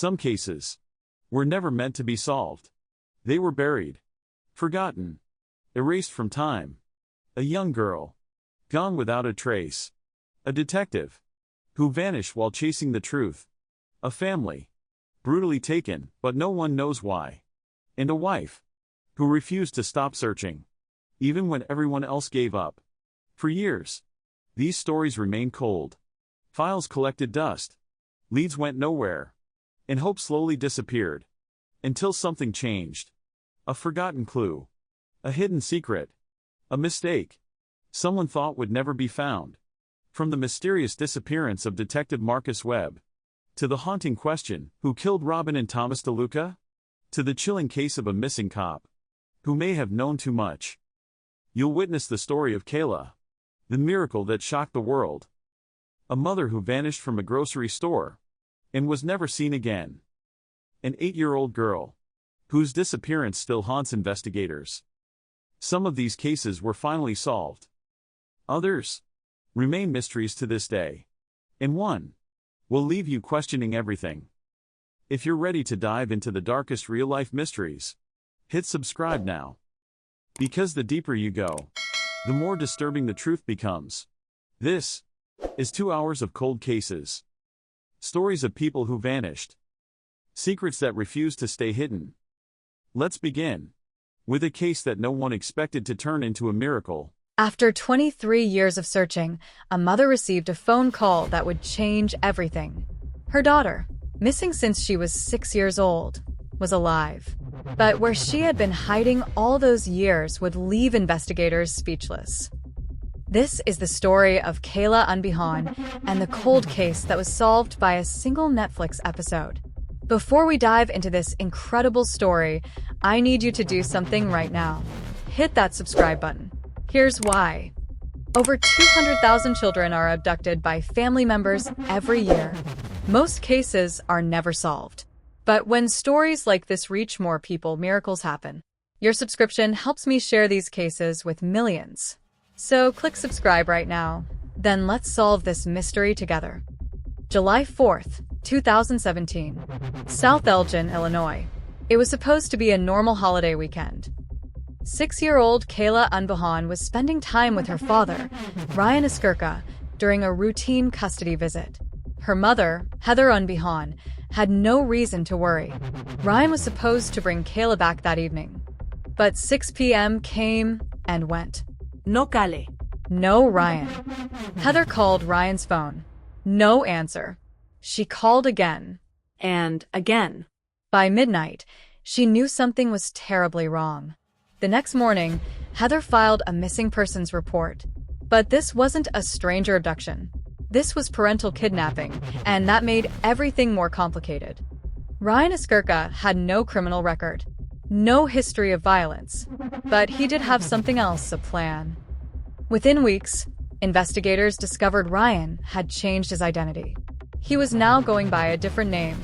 Some cases were never meant to be solved. They were buried, forgotten, erased from time. A young girl, gone without a trace. A detective, who vanished while chasing the truth. A family, brutally taken, but no one knows why. And a wife, who refused to stop searching, even when everyone else gave up. For years, these stories remained cold. Files collected dust. Leads went nowhere. And hope slowly disappeared. Until something changed. A forgotten clue. A hidden secret. A mistake someone thought would never be found. From the mysterious disappearance of Detective Marcus Webb, to the haunting question, who killed Robin and Thomas Deluca? To the chilling case of a missing cop, who may have known too much. You'll witness the story of Kayla, the miracle that shocked the world. A mother who vanished from a grocery store, and was never seen again. An 8-year-old girl, whose disappearance still haunts investigators. Some of these cases were finally solved. Others remain mysteries to this day. And one will leave you questioning everything. If you're ready to dive into the darkest real-life mysteries, hit subscribe now. Because the deeper you go, the more disturbing the truth becomes. This is 2 hours of cold cases. Stories of people who vanished. Secrets that refuse to stay hidden. Let's begin with a case that no one expected to turn into a miracle. After 23 years of searching, a mother received a phone call that would change everything. Her daughter, missing since she was 6 years old, was alive. But where she had been hiding all those years would leave investigators speechless. This is the story of Kayla Unbehaun and the cold case that was solved by a single Netflix episode. Before we dive into this incredible story, I need you to do something right now. Hit that subscribe button. Here's why. Over 200,000 children are abducted by family members every year. Most cases are never solved. But when stories like this reach more people, miracles happen. Your subscription helps me share these cases with millions. So click subscribe right now. Then let's solve this mystery together. July 4th, 2017. South Elgin, Illinois. It was supposed to be a normal holiday weekend. 6-year-old Kayla Unbehaun was spending time with her father, Ryan Eskerka, during a routine custody visit. Her mother, Heather Unbehaun, had no reason to worry. Ryan was supposed to bring Kayla back that evening. But 6 p.m. came and went. No, Kale. No Ryan. Heather called Ryan's phone. No answer. She called again. And again. By midnight, she knew something was terribly wrong. The next morning, Heather filed a missing persons report. But this wasn't a stranger abduction. This was parental kidnapping, and that made everything more complicated. Ryan Eskerka had no criminal record, no history of violence, but he did have something else, a plan. Within weeks, investigators discovered Ryan had changed his identity. He was now going by a different name.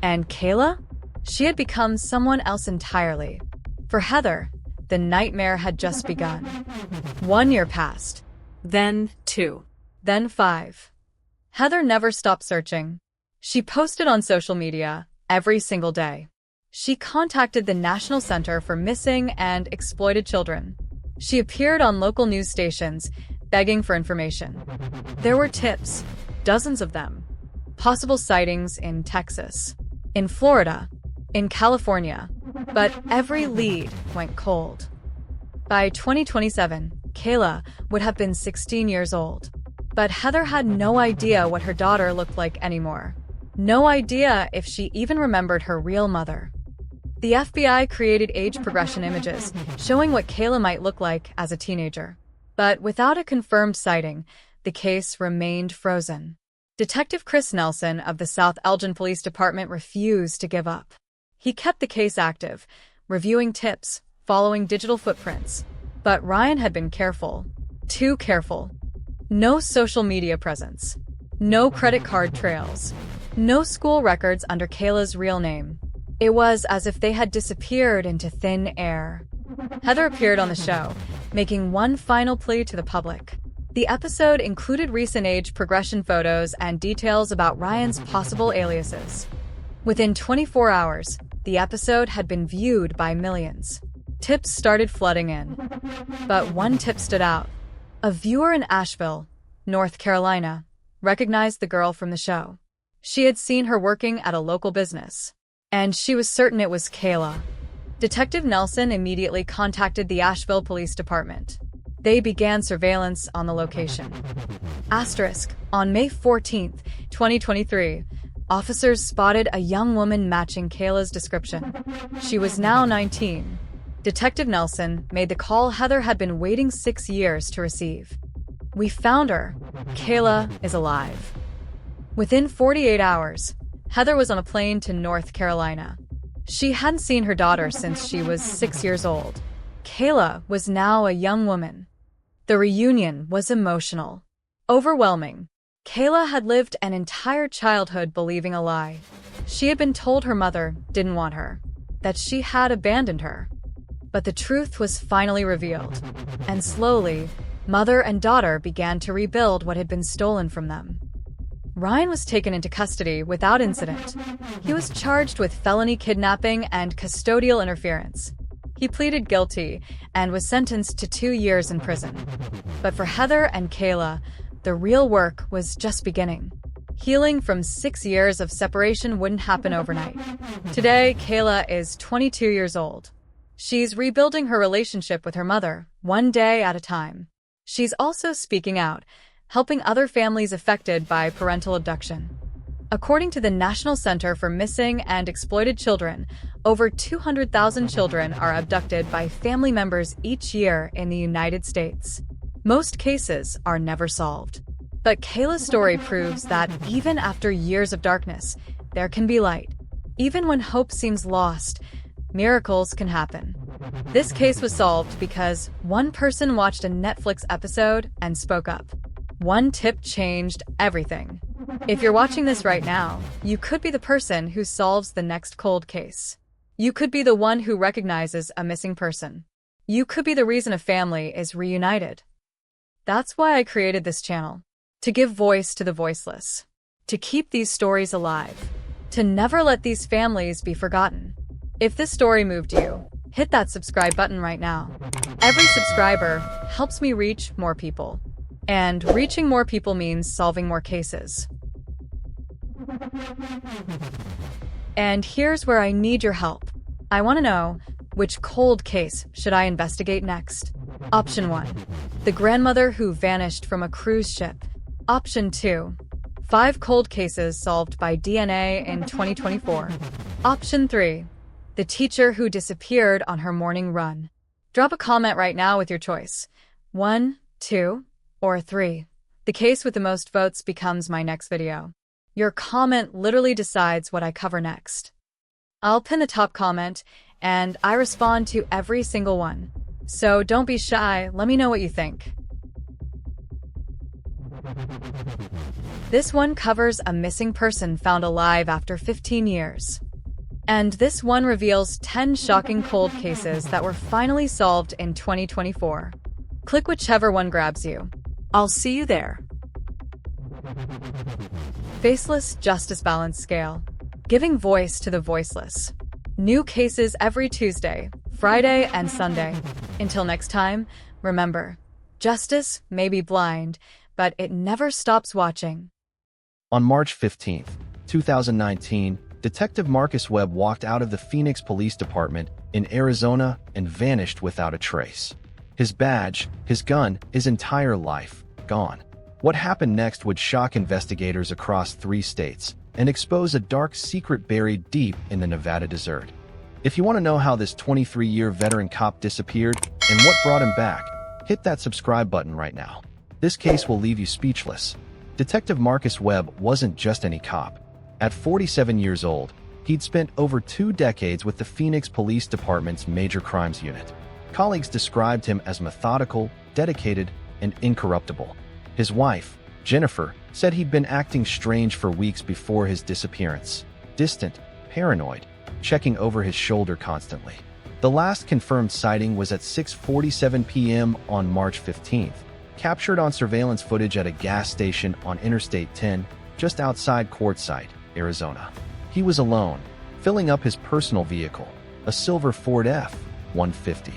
And Kayla? She had become someone else entirely. For Heather, the nightmare had just begun. 1 year passed. Then 2. Then 5. Heather never stopped searching. She posted on social media every single day. She contacted the National Center for Missing and Exploited Children. She appeared on local news stations, begging for information. There were tips, dozens of them. Possible sightings in Texas, in Florida, in California, but every lead went cold. By 2027, Kayla would have been 16 years old. But Heather had no idea what her daughter looked like anymore. No idea if she even remembered her real mother. The FBI created age progression images showing what Kayla might look like as a teenager. But without a confirmed sighting, the case remained frozen. Detective Chris Nelson of the South Elgin Police Department refused to give up. He kept the case active, reviewing tips, following digital footprints. But Ryan had been careful. Too careful. No social media presence. No credit card trails. No school records under Kayla's real name. It was as if they had disappeared into thin air. Heather appeared on the show, making one final plea to the public. The episode included recent age progression photos and details about Ryan's possible aliases. Within 24 hours, the episode had been viewed by millions. Tips started flooding in. But one tip stood out. A viewer in Asheville, North Carolina, recognized the girl from the show. She had seen her working at a local business, and she was certain it was Kayla. Detective Nelson immediately contacted the Asheville Police Department. They began surveillance on the location. On May 14, 2023, officers spotted a young woman matching Kayla's description. She was now 19. Detective Nelson made the call Heather had been waiting 6 years to receive. "We found her. Kayla is alive." Within 48 hours, Heather was on a plane to North Carolina. She hadn't seen her daughter since she was 6 years old. Kayla was now a young woman. The reunion was emotional, overwhelming. Kayla had lived an entire childhood believing a lie. She had been told her mother didn't want her, that she had abandoned her. But the truth was finally revealed, and slowly, mother and daughter began to rebuild what had been stolen from them. Ryan was taken into custody without incident. He was charged with felony kidnapping and custodial interference. He pleaded guilty and was sentenced to 2 years in prison. But for Heather and Kayla, the real work was just beginning. Healing from 6 years of separation wouldn't happen overnight. Today, Kayla is 22 years old. She's rebuilding her relationship with her mother, one day at a time. She's also speaking out, helping other families affected by parental abduction. According to the National Center for Missing and Exploited Children, over 200,000 children are abducted by family members each year in the United States. Most cases are never solved. But Kayla's story proves that even after years of darkness, there can be light. Even when hope seems lost, miracles can happen. This case was solved because one person watched a Netflix episode and spoke up. One tip changed everything. If you're watching this right now, you could be the person who solves the next cold case. You could be the one who recognizes a missing person. You could be the reason a family is reunited. That's why I created this channel. To give voice to the voiceless. To keep these stories alive. To never let these families be forgotten. If this story moved you, hit that subscribe button right now. Every subscriber helps me reach more people. And reaching more people means solving more cases. And here's where I need your help. I want to know, which cold case should I investigate next? Option 1. The grandmother who vanished from a cruise ship. Option 2. 5 cold cases solved by DNA in 2024. Option 3. The teacher who disappeared on her morning run. Drop a comment right now with your choice. 1, 2, or 3. The case with the most votes becomes my next video. Your comment literally decides what I cover next. I'll pin the top comment, and I respond to every single one. So don't be shy, let me know what you think. This one covers a missing person found alive after 15 years. And this one reveals 10 shocking cold cases that were finally solved in 2024. Click whichever one grabs you. I'll see you there. Faceless Justice Balance Scale. Giving voice to the voiceless. New cases every Tuesday, Friday, and Sunday. Until next time, remember, justice may be blind, but it never stops watching. On March 15, 2019, Detective Marcus Webb walked out of the Phoenix Police Department in Arizona and vanished without a trace. His badge, his gun, his entire life, gone. What happened next would shock investigators across 3 states and expose a dark secret buried deep in the Nevada desert. If you want to know how this 23-year veteran cop disappeared and what brought him back, hit that subscribe button right now. This case will leave you speechless. Detective Marcus Webb wasn't just any cop. At 47 years old, he'd spent over 2 decades with the Phoenix Police Department's Major Crimes Unit. Colleagues described him as methodical, dedicated, and incorruptible. His wife, Jennifer, said he'd been acting strange for weeks before his disappearance. Distant, paranoid, checking over his shoulder constantly. The last confirmed sighting was at 6:47 p.m. on March 15th, captured on surveillance footage at a gas station on Interstate 10, just outside Quartzsite, Arizona. He was alone, filling up his personal vehicle, a silver Ford F-150.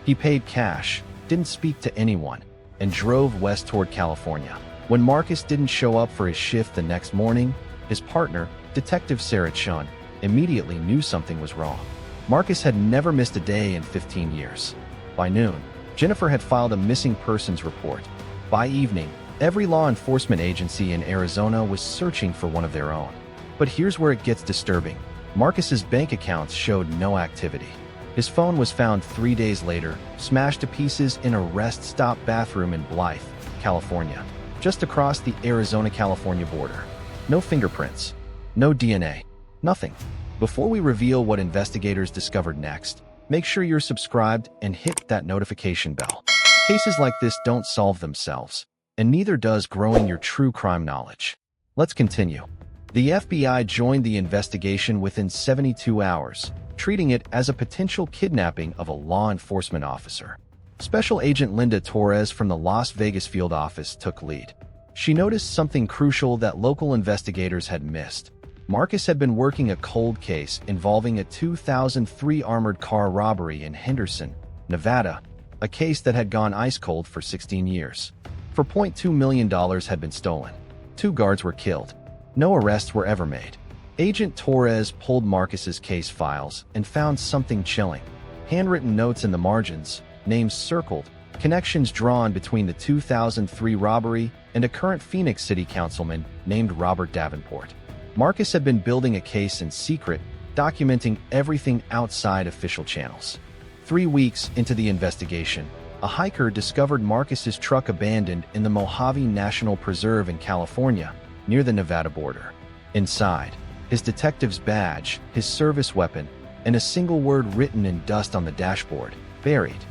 He paid cash, didn't speak to anyone, and drove west toward California. When Marcus didn't show up for his shift the next morning, his partner, Detective Sarah Chun, immediately knew something was wrong. Marcus had never missed a day in 15 years. By noon, Jennifer had filed a missing persons report. By evening, every law enforcement agency in Arizona was searching for one of their own. But here's where it gets disturbing. Marcus's bank accounts showed no activity. His phone was found 3 days later, smashed to pieces in a rest stop bathroom in Blythe, California, just across the Arizona-California border. No fingerprints, no DNA, nothing. Before we reveal what investigators discovered next, make sure you're subscribed and hit that notification bell. Cases like this don't solve themselves, and neither does growing your true crime knowledge. Let's continue. The FBI joined the investigation within 72 hours, treating it as a potential kidnapping of a law enforcement officer. Special Agent Linda Torres from the Las Vegas field office took lead. She noticed something crucial that local investigators had missed. Marcus had been working a cold case involving a 2003 armored car robbery in Henderson, Nevada, a case that had gone ice cold for 16 years. $4.2 million had been stolen. 2 guards were killed. No arrests were ever made. Agent Torres pulled Marcus's case files and found something chilling. Handwritten notes in the margins, names circled, connections drawn between the 2003 robbery and a current Phoenix City councilman named Robert Davenport. Marcus had been building a case in secret, documenting everything outside official channels. 3 weeks into the investigation, a hiker discovered Marcus's truck abandoned in the Mojave National Preserve in California, near the Nevada border. Inside, his detective's badge, his service weapon, and a single word written in dust on the dashboard, buried.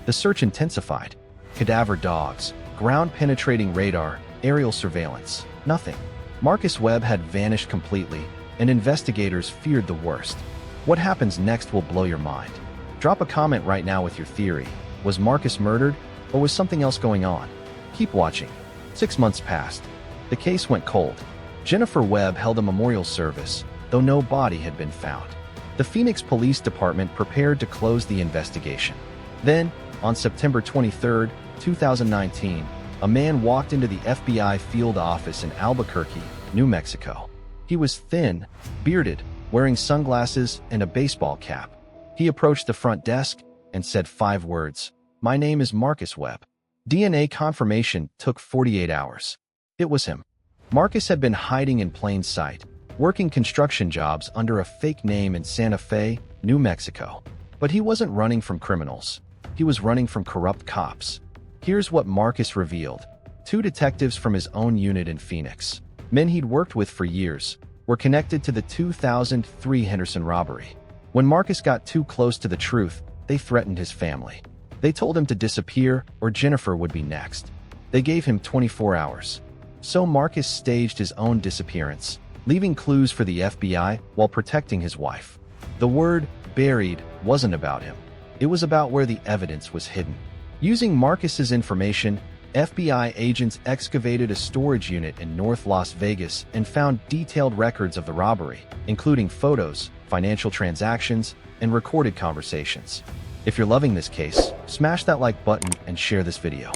The search intensified. Cadaver dogs, ground-penetrating radar, aerial surveillance, nothing. Marcus Webb had vanished completely, and investigators feared the worst. What happens next will blow your mind. Drop a comment right now with your theory. Was Marcus murdered, or was something else going on? Keep watching. 6 months passed. The case went cold. Jennifer Webb held a memorial service, though no body had been found. The Phoenix Police Department prepared to close the investigation. Then, on September 23, 2019, a man walked into the FBI field office in Albuquerque, New Mexico. He was thin, bearded, wearing sunglasses and a baseball cap. He approached the front desk and said 5 words, "My name is Marcus Webb." DNA confirmation took 48 hours. It was him. Marcus had been hiding in plain sight, working construction jobs under a fake name in Santa Fe, New Mexico. But he wasn't running from criminals. He was running from corrupt cops. Here's what Marcus revealed. 2 detectives from his own unit in Phoenix, men he'd worked with for years, were connected to the 2003 Henderson robbery. When Marcus got too close to the truth, they threatened his family. They told him to disappear or Jennifer would be next. They gave him 24 hours. So Marcus staged his own disappearance, leaving clues for the FBI while protecting his wife. The word buried wasn't about him. It was about where the evidence was hidden. Using Marcus's information, FBI agents excavated a storage unit in North Las Vegas and found detailed records of the robbery, including photos, financial transactions, and recorded conversations. If you're loving this case, smash that like button and share this video.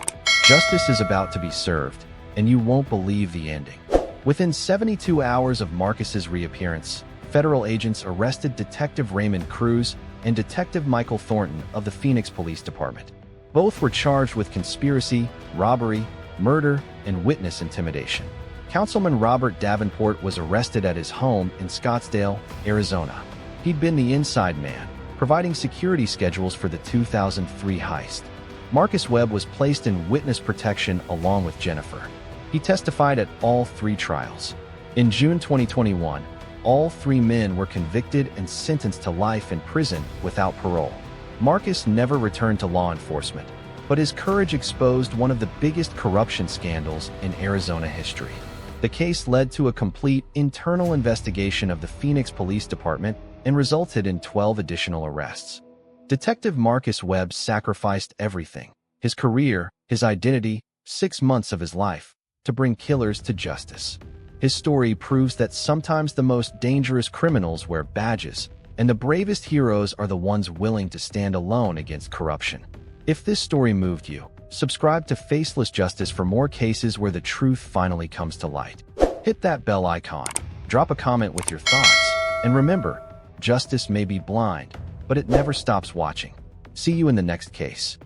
Justice is about to be served, and you won't believe the ending. Within 72 hours of Marcus's reappearance, federal agents arrested Detective Raymond Cruz and Detective Michael Thornton of the Phoenix Police Department. Both were charged with conspiracy, robbery, murder, and witness intimidation. Councilman Robert Davenport was arrested at his home in Scottsdale, Arizona. He'd been the inside man, providing security schedules for the 2003 heist. Marcus Webb was placed in witness protection along with Jennifer. He testified at all 3 trials. In June 2021, all 3 men were convicted and sentenced to life in prison without parole. Marcus never returned to law enforcement, but his courage exposed one of the biggest corruption scandals in Arizona history. The case led to a complete internal investigation of the Phoenix Police Department and resulted in 12 additional arrests. Detective Marcus Webb sacrificed everything, his career, his identity, 6 months of his life, to bring killers to justice. His story proves that sometimes the most dangerous criminals wear badges, and the bravest heroes are the ones willing to stand alone against corruption. If this story moved you, subscribe to Faceless Justice for more cases where the truth finally comes to light. Hit that bell icon, drop a comment with your thoughts, and remember, justice may be blind, but it never stops watching. See you in the next case.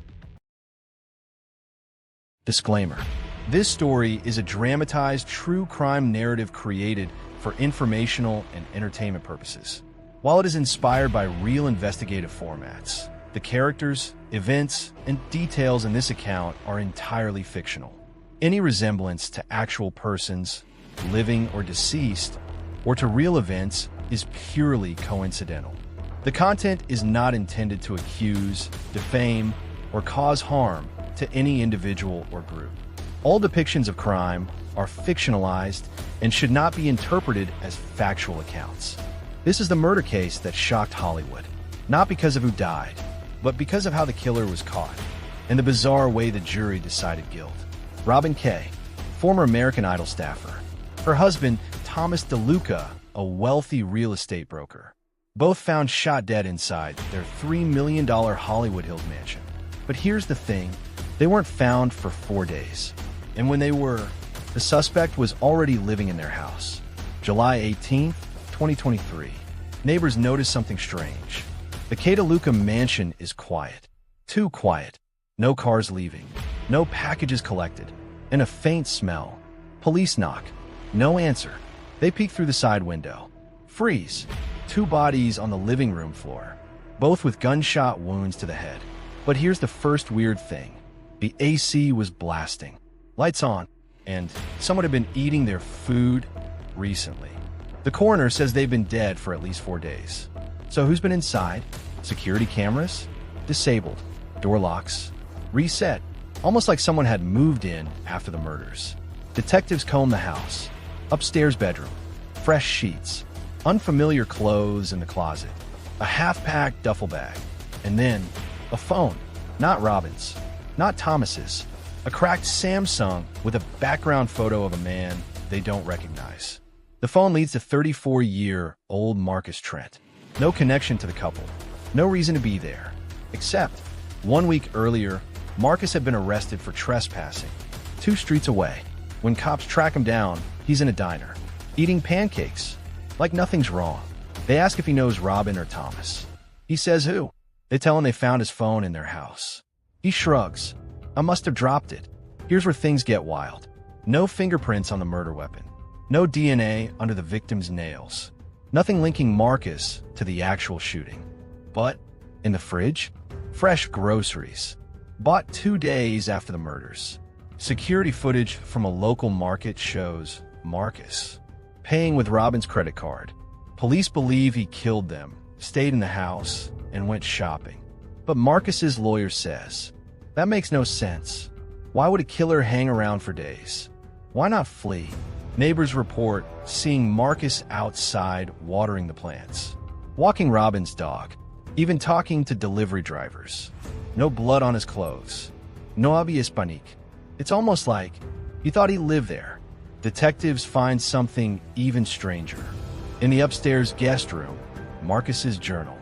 Disclaimer. This story is a dramatized true crime narrative created for informational and entertainment purposes. While it is inspired by real investigative formats, the characters, events, and details in this account are entirely fictional. Any resemblance to actual persons, living or deceased, or to real events is purely coincidental. The content is not intended to accuse, defame, or cause harm to any individual or group. All depictions of crime are fictionalized and should not be interpreted as factual accounts. This is the murder case that shocked Hollywood, not because of who died, but because of how the killer was caught, and the bizarre way the jury decided guilt. Robin Kay, former American Idol staffer. Her husband, Thomas Deluca, a wealthy real estate broker. Both found shot dead inside their $3 million Hollywood Hills mansion. But here's the thing, they weren't found for 4 days. And when they were, the suspect was already living in their house. July 18th, 2023. Neighbors noticed something strange. The Deluca mansion is quiet. Too quiet. No cars leaving. No packages collected. And a faint smell. Police knock. No answer. They peek through the side window. Freeze. 2 bodies on the living room floor, both with gunshot wounds to the head. But here's the first weird thing. The AC was blasting. Lights on. And someone had been eating their food recently. The coroner says they've been dead for at least 4 days. So who's been inside? Security cameras? Disabled. Door locks? Reset. Almost like someone had moved in after the murders. Detectives comb the house. Upstairs bedroom. Fresh sheets. Unfamiliar clothes in the closet. A half-packed duffel bag. And then, a phone. Not Robin's. Not Thomas's. A cracked Samsung with a background photo of a man they don't recognize. The phone leads to 34-year-old Marcus Trent. No connection to the couple. No reason to be there. Except, 1 week earlier, Marcus had been arrested for trespassing 2 streets away. When cops track him down, he's in a diner, eating pancakes, like nothing's wrong. They ask if he knows Robin or Thomas. He says who. They tell him they found his phone in their house. He shrugs. I must have dropped it. Here's where things get wild. No fingerprints on the murder weapon. No DNA under the victim's nails. Nothing linking Marcus to the actual shooting. But, in the fridge, fresh groceries. Bought 2 days after the murders. Security footage from a local market shows Marcus paying with Robin's credit card. Police believe he killed them, stayed in the house, and went shopping. But Marcus's lawyer says, that makes no sense. Why would a killer hang around for days? Why not flee? Neighbors report seeing Marcus outside watering the plants, walking Robin's dog, even talking to delivery drivers. No blood on his clothes. No obvious panique. It's almost like he thought he lived there. Detectives find something even stranger. In the upstairs guest room, Marcus's journal.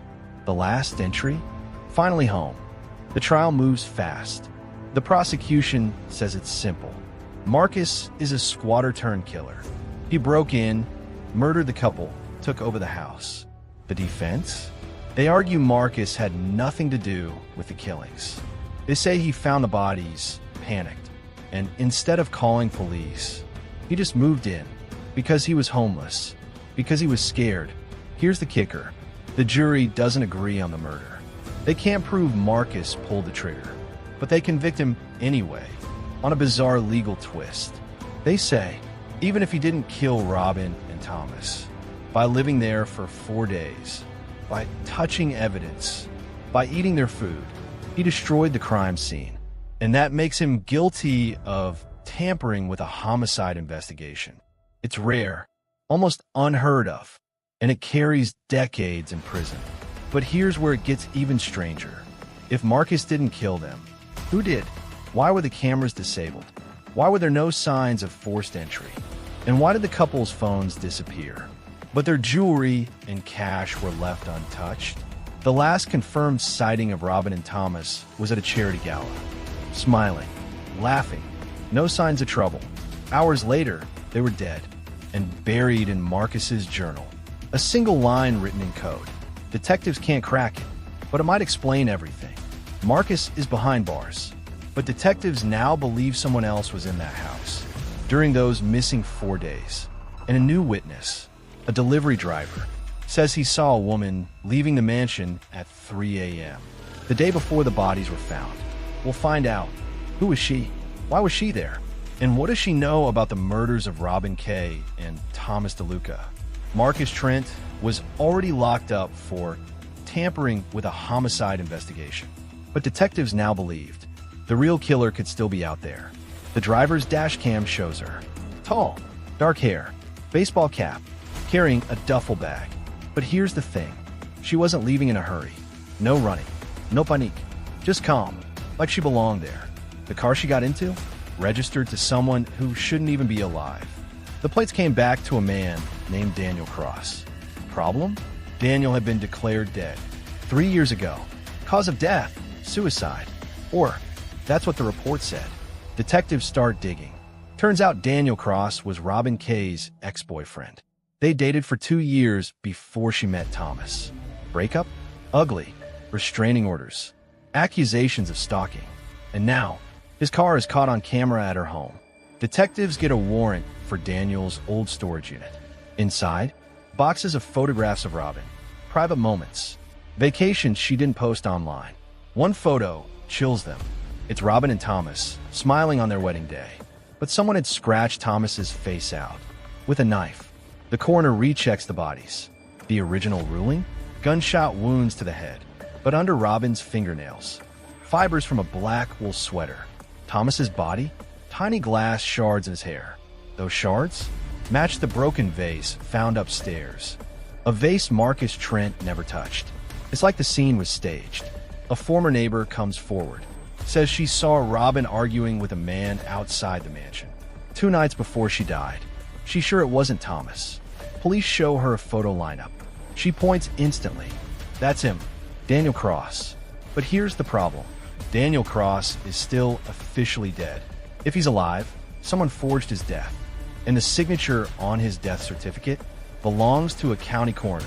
The last entry? Finally home. The trial moves fast. The prosecution says it's simple. Marcus is a squatter-turned-killer. He broke in, murdered the couple, took over the house. The defense? They argue Marcus had nothing to do with the killings. They say he found the bodies, panicked, and instead of calling police, he just moved in because he was homeless, because he was scared. Here's the kicker. The jury doesn't agree on the murder. They can't prove Marcus pulled the trigger, but they convict him anyway, on a bizarre legal twist. They say, even if he didn't kill Robin and Thomas, by living there for 4 days, by touching evidence, by eating their food, he destroyed the crime scene. And that makes him guilty of tampering with a homicide investigation. It's rare, almost unheard of, and it carries decades in prison. But here's where it gets even stranger. If Marcus didn't kill them, who did? Why were the cameras disabled? Why were there no signs of forced entry? And why did the couple's phones disappear? But their jewelry and cash were left untouched. The last confirmed sighting of Robin and Thomas was at a charity gala. Smiling, laughing, no signs of trouble. Hours later, they were dead and buried in Marcus's journal. A single line written in code. Detectives can't crack it, but it might explain everything. Marcus is behind bars, but detectives now believe someone else was in that house during those missing 4 days. And a new witness, a delivery driver, says he saw a woman leaving the mansion at 3 a.m. the day before the bodies were found. We'll find out. Who is she? Why was she there? And what does she know about the murders of Robin Kay and Thomas Deluca? Marcus Trent was already locked up for tampering with a homicide investigation. But detectives now believed the real killer could still be out there. The driver's dash cam shows her. Tall, dark hair, baseball cap, carrying a duffel bag. But here's the thing. She wasn't leaving in a hurry. No running. No panique. Just calm, like she belonged there. The car she got into? Registered to someone who shouldn't even be alive. The plates came back to a man named Daniel Cross. Problem? Daniel had been declared dead 3 years ago. Cause of death? Suicide. Or, that's what the report said. Detectives start digging. Turns out Daniel Cross was Robin Kay's ex-boyfriend. They dated for 2 years before she met Thomas. Breakup? Ugly. Restraining orders. Accusations of stalking. And now, his car is caught on camera at her home. Detectives get a warrant for Daniel's old storage unit. Inside, boxes of photographs of Robin. Private moments. Vacations she didn't post online. One photo chills them. It's Robin and Thomas, smiling on their wedding day. But someone had scratched Thomas's face out with a knife. The coroner rechecks the bodies. The original ruling? Gunshot wounds to the head, but under Robin's fingernails. Fibers from a black wool sweater. Thomas's body? Tiny glass shards in his hair. Those shards match the broken vase found upstairs. A vase Marcus Trent never touched. It's like the scene was staged. A former neighbor comes forward. Says she saw Robin arguing with a man outside the mansion 2 nights before she died. She's sure it wasn't Thomas. Police show her a photo lineup. She points instantly. That's him, Daniel Cross. But here's the problem. Daniel Cross is still officially dead. If he's alive, someone forged his death. And the signature on his death certificate belongs to a county coroner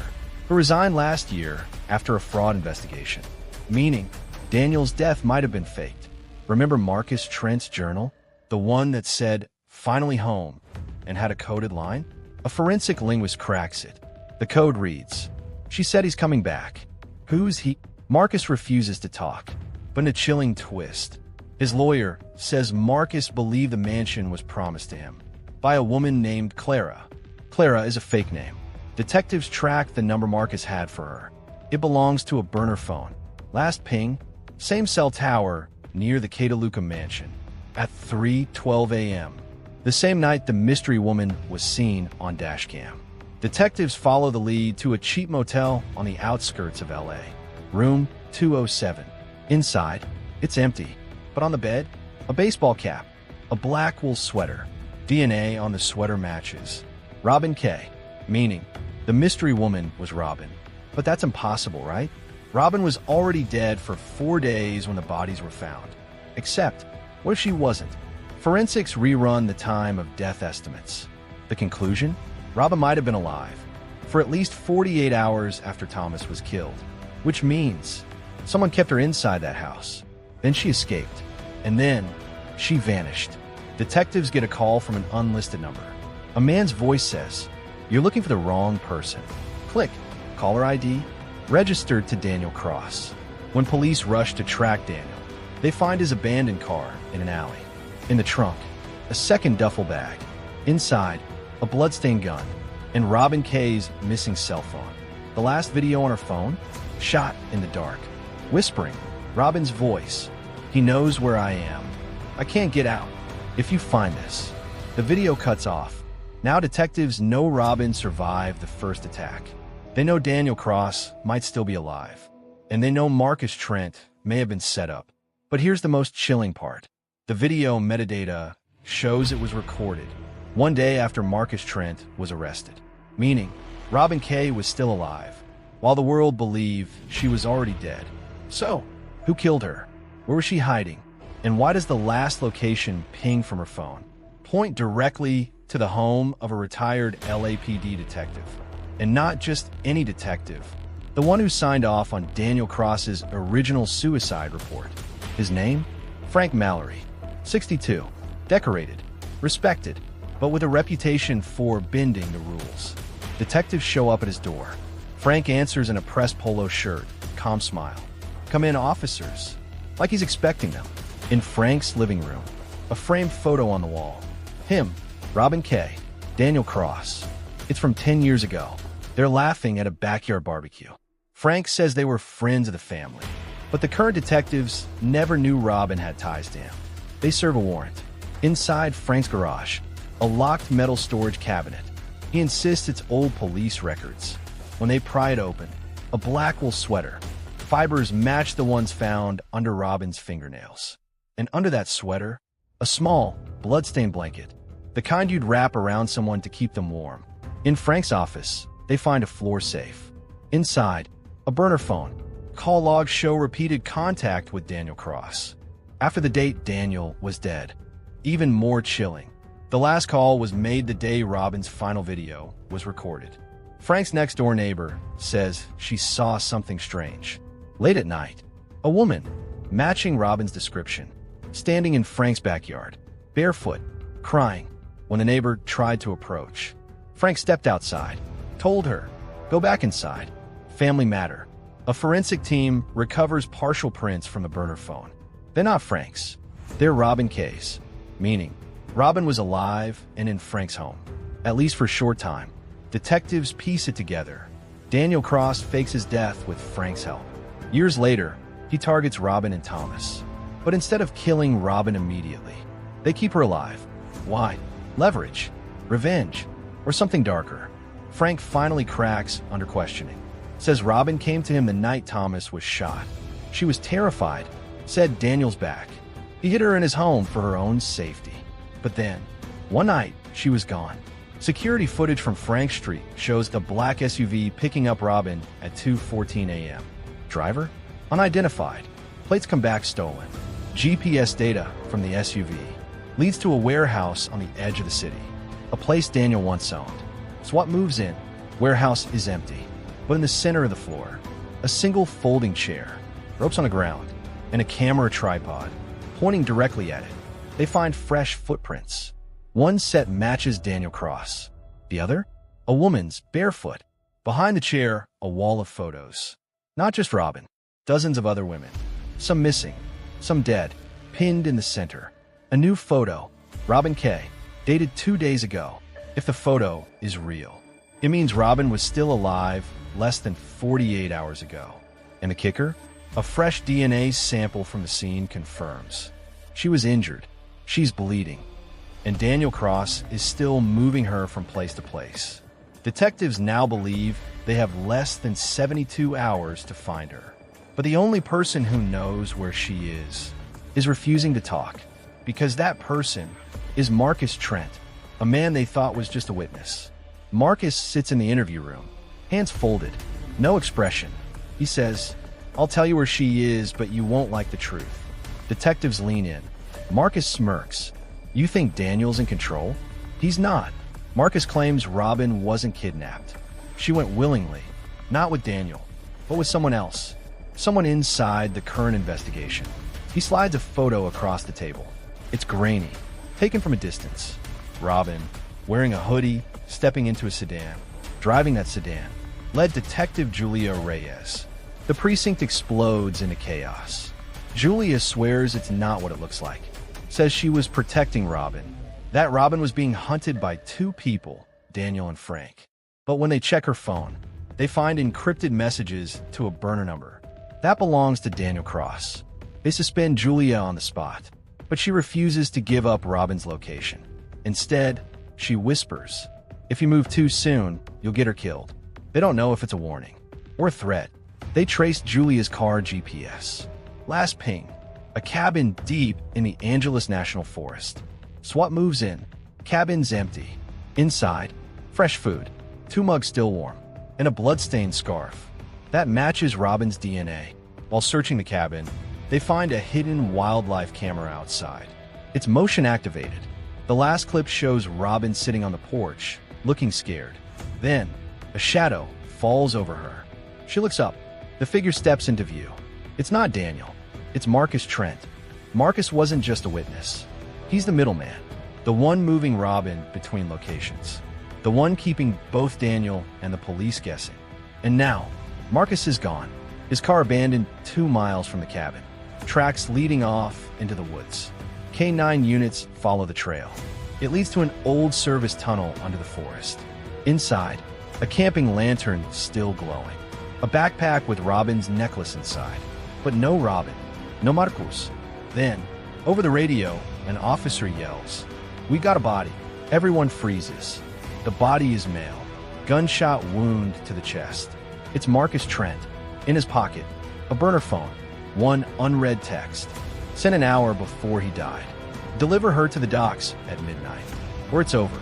who resigned last year after a fraud investigation. Meaning, Daniel's death might have been faked. Remember Marcus Trent's journal? The one that said, "Finally home," and had a coded line? A forensic linguist cracks it. The code reads, "She said he's coming back." Who's he? Marcus refuses to talk, but in a chilling twist, his lawyer says Marcus believed the mansion was promised to him by a woman named Clara. Clara is a fake name. Detectives track the number Marcus had for her. It belongs to a burner phone. Last ping, same cell tower near the Deluca mansion at 3:12 a.m. The same night the mystery woman was seen on dashcam. Detectives follow the lead to a cheap motel on the outskirts of LA. Room 207. Inside, it's empty, but on the bed, a baseball cap, a black wool sweater. DNA on the sweater matches Robin Kay, meaning the mystery woman was Robin. But that's impossible, right? Robin was already dead for 4 days when the bodies were found. Except, what if she wasn't? Forensics rerun the time of death estimates. The conclusion? Robin might have been alive for at least 48 hours after Thomas was killed, which means someone kept her inside that house. Then she escaped, and then she vanished. Detectives get a call from an unlisted number. A man's voice says, "You're looking for the wrong person." Click. Caller ID registered to Daniel Cross. When police rush to track Daniel, they find his abandoned car in an alley. In the trunk, a second duffel bag. Inside, a bloodstained gun, and Robin Kay's missing cell phone. The last video on her phone, shot in the dark. Whispering, Robin's voice, "He knows where I am. I can't get out. If you find this." The video cuts off. Now detectives know Robin survived the first attack. They know Daniel Cross might still be alive. And they know Marcus Trent may have been set up. But here's the most chilling part. The video metadata shows it was recorded one day after Marcus Trent was arrested, meaning Robin Kay was still alive, while the world believed she was already dead. So, who killed her? Where was she hiding? And why does the last location ping from her phone point directly to the home of a retired LAPD detective? And not just any detective, the one who signed off on Daniel Cross's original suicide report. His name? Frank Mallory, 62, decorated, respected, but with a reputation for bending the rules. Detectives show up at his door. Frank answers in a pressed polo shirt, calm smile. "Come in, officers," like he's expecting them. In Frank's living room, a framed photo on the wall. Him, Robin Kay, Daniel Cross. It's from 10 years ago. They're laughing at a backyard barbecue. Frank says they were friends of the family, but the current detectives never knew Robin had ties to him. They serve a warrant. Inside Frank's garage, a locked metal storage cabinet. He insists it's old police records. When they pry it open, a black wool sweater. Fibers match the ones found under Robin's fingernails. And under that sweater, a small, bloodstained blanket, the kind you'd wrap around someone to keep them warm. In Frank's office, they find a floor safe. Inside, a burner phone. Call logs show repeated contact with Daniel Cross. After the date, Daniel was dead. Even more chilling, the last call was made the day Robin's final video was recorded. Frank's next-door neighbor says she saw something strange. Late at night, a woman, matching Robin's description, standing in Frank's backyard, barefoot, crying. When the neighbor tried to approach, Frank stepped outside, told her, "Go back inside." Family matter. A forensic team recovers partial prints from the burner phone. They're not Frank's. They're Robin Kay's, meaning Robin was alive and in Frank's home, at least for a short time. Detectives piece it together. Daniel Cross fakes his death with Frank's help. Years later, he targets Robin and Thomas. But instead of killing Robin immediately, they keep her alive. Why? Leverage, revenge, or something darker. Frank finally cracks under questioning. Says Robin came to him the night Thomas was shot. She was terrified, said Daniel's back. He hid her in his home for her own safety. But then, one night, she was gone. Security footage from Frank Street shows the black SUV picking up Robin at 2:14 a.m. Driver? Unidentified. Plates come back stolen. GPS data from the SUV leads to a warehouse on the edge of the city, a place Daniel once owned. SWAT moves in. Warehouse is empty. But in the center of the floor, a single folding chair, ropes on the ground, and a camera tripod pointing directly at it. They find fresh footprints. One set matches Daniel Cross. The other? A woman's, barefoot. Behind the chair, a wall of photos. Not just Robin, dozens of other women. Some missing, some dead, pinned in the center. A new photo, Robin Kay, dated 2 days ago. If the photo is real, it means Robin was still alive less than 48 hours ago. And the kicker? A fresh DNA sample from the scene confirms. She was injured. She's bleeding. And Daniel Cross is still moving her from place to place. Detectives now believe they have less than 72 hours to find her. But the only person who knows where she is refusing to talk. Because that person is Marcus Trent, a man they thought was just a witness. Marcus sits in the interview room, hands folded, no expression. He says, "I'll tell you where she is, but you won't like the truth." Detectives lean in. Marcus smirks. "You think Daniel's in control?" He's not. Marcus claims Robin wasn't kidnapped. She went willingly, not with Daniel, but with someone else. Someone inside the current investigation. He slides a photo across the table. It's grainy, taken from a distance. Robin, wearing a hoodie, stepping into a sedan. Driving that sedan, led Detective Julia Reyes. The precinct explodes into chaos. Julia swears it's not what it looks like. Says she was protecting Robin. That Robin was being hunted by two people, Daniel and Frank. But when they check her phone, they find encrypted messages to a burner number. That belongs to Daniel Cross. They suspend Julia on the spot, but she refuses to give up Robin's location. Instead, she whispers, "If you move too soon, you'll get her killed." They don't know if it's a warning or a threat. They trace Julia's car GPS. Last ping, a cabin deep in the Angeles National Forest. SWAT moves in. Cabin's empty. Inside, fresh food, 2 mugs still warm, and a bloodstained scarf. That matches Robin's DNA. While searching the cabin, they find a hidden wildlife camera outside. It's motion activated. The last clip shows Robin sitting on the porch, looking scared. Then, a shadow falls over her. She looks up. The figure steps into view. It's not Daniel. It's Marcus Trent. Marcus wasn't just a witness. He's the middleman, the one moving Robin between locations, the one keeping both Daniel and the police guessing. And now, Marcus is gone. His car abandoned 2 miles from the cabin. Tracks leading off into the woods. K9 units follow the trail. It leads to an old service tunnel under the forest. Inside, a camping lantern still glowing. A backpack with Robin's necklace inside. But no Robin. No Marcus. Then, over the radio, an officer yells, "We got a body." Everyone freezes. The body is male. Gunshot wound to the chest. It's Marcus Trent. In his pocket, a burner phone. One unread text. Sent an hour before he died. Deliver her to the docks at midnight, or it's over.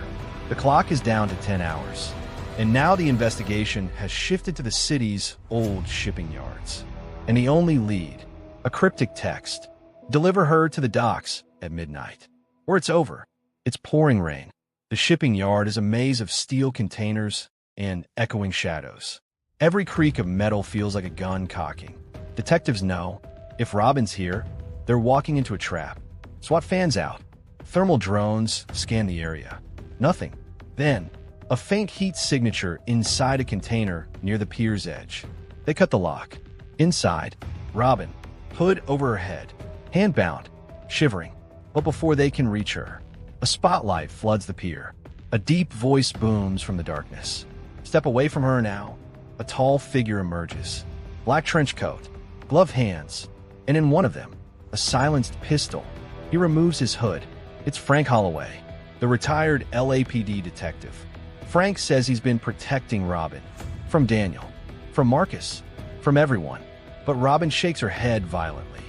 The clock is down to 10 hours. And now the investigation has shifted to the city's old shipping yards. And the only lead, a cryptic text. Deliver her to the docks at midnight, or it's over. It's pouring rain. The shipping yard is a maze of steel containers and echoing shadows. Every creak of metal feels like a gun cocking. Detectives know, if Robin's here, they're walking into a trap. SWAT fans out. Thermal drones scan the area. Nothing. Then, a faint heat signature inside a container near the pier's edge. They cut the lock. Inside, Robin, hood over her head, handbound, shivering. But before they can reach her, a spotlight floods the pier. A deep voice booms from the darkness. Step away from her now. A tall figure emerges. Black trench coat, gloved hands, and in one of them, a silenced pistol. He removes his hood. It's Frank Holloway, the retired LAPD detective. Frank says he's been protecting Robin. From Daniel. From Marcus. From everyone. But Robin shakes her head violently.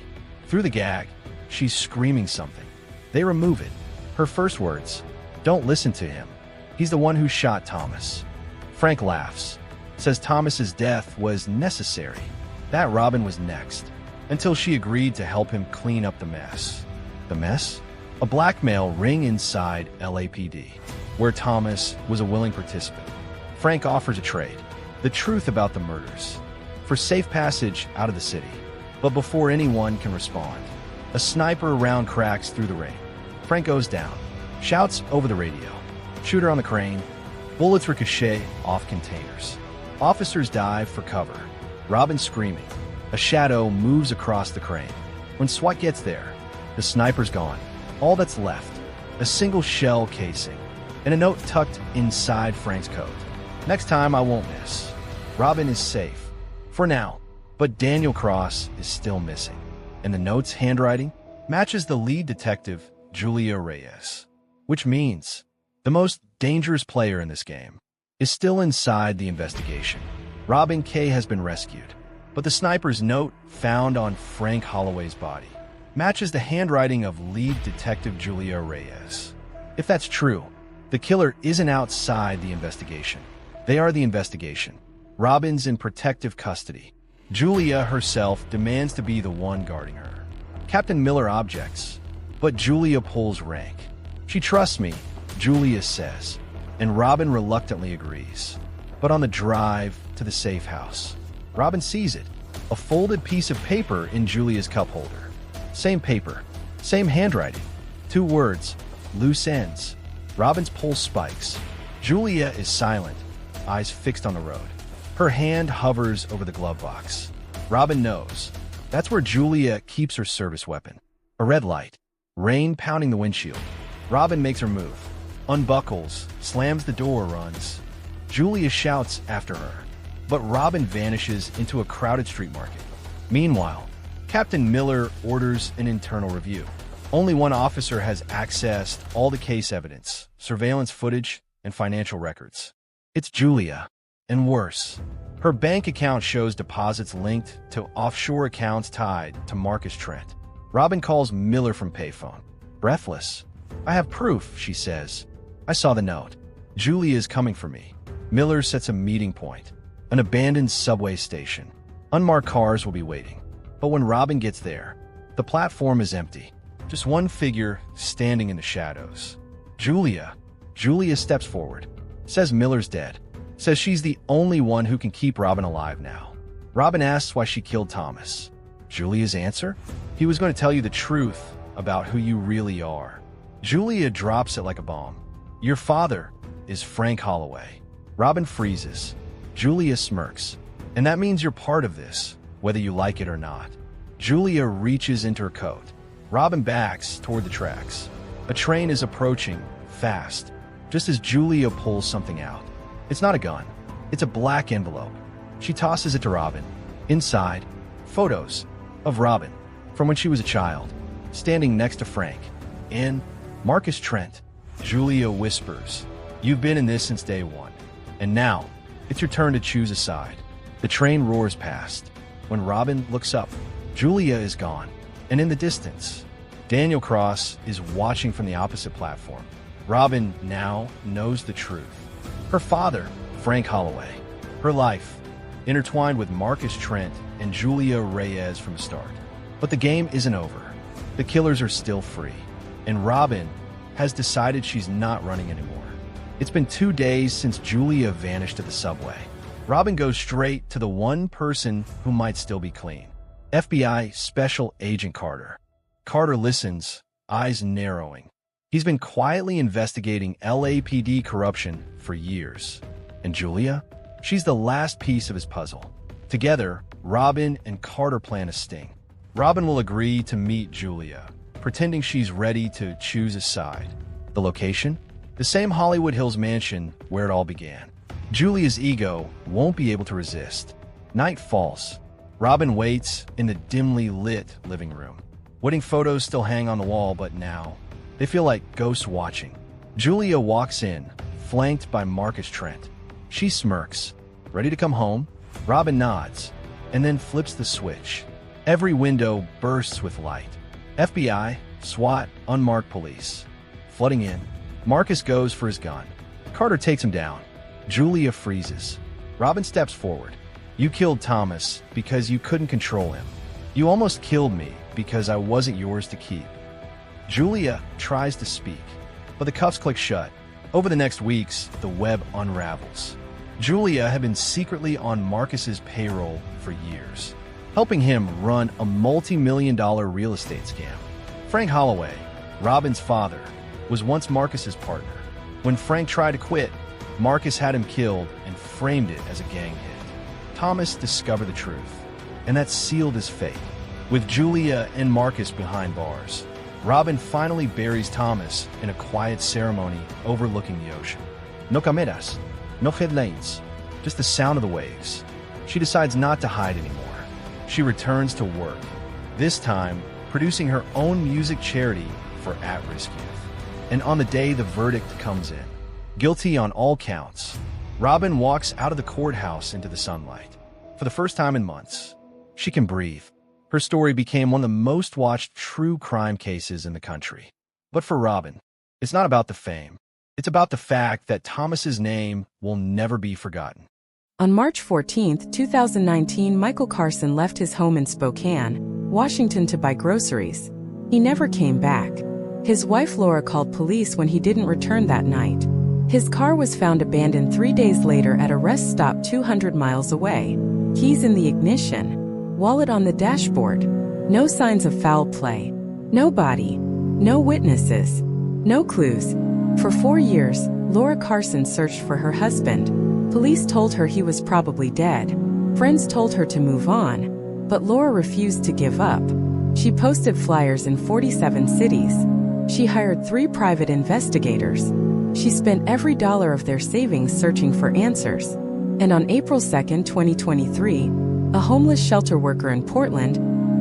Through the gag, she's screaming something. They remove it. Her first words, "Don't listen to him. He's the one who shot Thomas." Frank laughs. Says Thomas's death was necessary. That Robin was next. Until she agreed to help him clean up the mess. The mess? A blackmail ring inside LAPD, where Thomas was a willing participant. Frank offers a trade. The truth about the murders. For safe passage out of the city. But before anyone can respond, a sniper round cracks through the rain. Frank goes down. Shouts over the radio. Shooter on the crane. Bullets ricochet off containers. Officers dive for cover. Robin screaming. A shadow moves across the crane. When SWAT gets there, the sniper's gone. All that's left, a single shell casing, and a note tucked inside Frank's coat. Next time I won't miss. Robin is safe. For now. But Daniel Cross is still missing. And the note's handwriting matches the lead detective, Julia Reyes. Which means the most dangerous player in this game is still inside the investigation. Robin K. has been rescued. But the sniper's note found on Frank Holloway's body matches the handwriting of lead detective Julia Reyes. If that's true, the killer isn't outside the investigation. They are the investigation. Robin's in protective custody. Julia herself demands to be the one guarding her. Captain Miller objects, but Julia pulls rank. She trusts me, Julia says, and Robin reluctantly agrees. But on the drive to the safe house, Robin sees it, a folded piece of paper in Julia's cup holder. Same paper, same handwriting. 2 words, loose ends. Robin's pulse spikes. Julia is silent, eyes fixed on the road. Her hand hovers over the glove box. Robin knows. That's where Julia keeps her service weapon. A red light, rain pounding the windshield. Robin makes her move, unbuckles, slams the door, runs. Julia shouts after her. But Robin vanishes into a crowded street market. Meanwhile, Captain Miller orders an internal review. Only one officer has accessed all the case evidence, surveillance footage, and financial records. It's Julia. And worse, her bank account shows deposits linked to offshore accounts tied to Marcus Trent. Robin calls Miller from payphone. Breathless. "I have proof," she says. I saw the note. Julia is coming for me. Miller sets a meeting point. An abandoned subway station. Unmarked cars will be waiting. But when Robin gets there, the platform is empty. Just one figure standing in the shadows. Julia. Julia steps forward. Says Miller's dead. Says she's the only one who can keep Robin alive now. Robin asks why she killed Thomas. Julia's answer? He was going to tell you the truth about who you really are. Julia drops it like a bomb. Your father is Frank Holloway. Robin freezes. Julia smirks. And that means you're part of this, whether you like it or not. Julia reaches into her coat. Robin backs toward the tracks. A train is approaching, fast, just as Julia pulls something out. It's not a gun. It's a black envelope. She tosses it to Robin. Inside, photos of Robin from when she was a child, standing next to Frank. In Marcus Trent, Julia whispers, "You've been in this since day one. And now, it's your turn to choose a side." The train roars past. When Robin looks up, Julia is gone. And in the distance, Daniel Cross is watching from the opposite platform. Robin now knows the truth. Her father, Frank Holloway. Her life, intertwined with Marcus Trent and Julia Reyes from the start. But the game isn't over. The killers are still free. And Robin has decided she's not running anymore. It's been 2 days since Julia vanished at the subway. Robin goes straight to the one person who might still be clean. FBI Special Agent Carter. Carter listens, eyes narrowing. He's been quietly investigating LAPD corruption for years. And Julia? She's the last piece of his puzzle. Together, Robin and Carter plan a sting. Robin will agree to meet Julia, pretending she's ready to choose a side. The location? The same Hollywood Hills mansion where it all began. Julia's ego won't be able to resist. Night falls. Robin waits in the dimly lit living room. Wedding photos still hang on the wall, but now they feel like ghosts watching. Julia walks in, flanked by Marcus Trent. She smirks. Ready to come home? Robin nods, and then flips the switch. Every window bursts with light. FBI, SWAT, unmarked police. Flooding in. Marcus goes for his gun. Carter takes him down. Julia freezes. Robin steps forward. You killed Thomas because you couldn't control him. You almost killed me because I wasn't yours to keep. Julia tries to speak, but the cuffs click shut. Over the next weeks, the web unravels. Julia had been secretly on Marcus's payroll for years, helping him run a multi-million-dollar real estate scam. Frank Holloway, Robin's father, was once Marcus's partner. When Frank tried to quit, Marcus had him killed and framed it as a gang hit. Thomas discovered the truth, and that sealed his fate. With Julia and Marcus behind bars, Robin finally buries Thomas in a quiet ceremony overlooking the ocean. No cameras, no headlines, just the sound of the waves. She decides not to hide anymore. She returns to work, this time producing her own music charity for at-risk youth. And on the day the verdict comes in, guilty on all counts, Robin walks out of the courthouse into the sunlight. For the first time in months, she can breathe. Her story became one of the most watched true crime cases in the country. But for Robin, it's not about the fame. It's about the fact that Thomas's name will never be forgotten. On March 14, 2019, Michael Carson left his home in Spokane, Washington to buy groceries. He never came back. His wife Laura called police when he didn't return that night. His car was found abandoned 3 days later at a rest stop 200 miles away. Keys in the ignition, wallet on the dashboard. No signs of foul play. No body. No witnesses. No clues. For 4 years, Laura Carson searched for her husband. Police told her he was probably dead. Friends told her to move on, but Laura refused to give up. She posted flyers in 47 cities. She hired 3 private investigators. She spent every dollar of their savings searching for answers. And on April 2, 2023, a homeless shelter worker in Portland,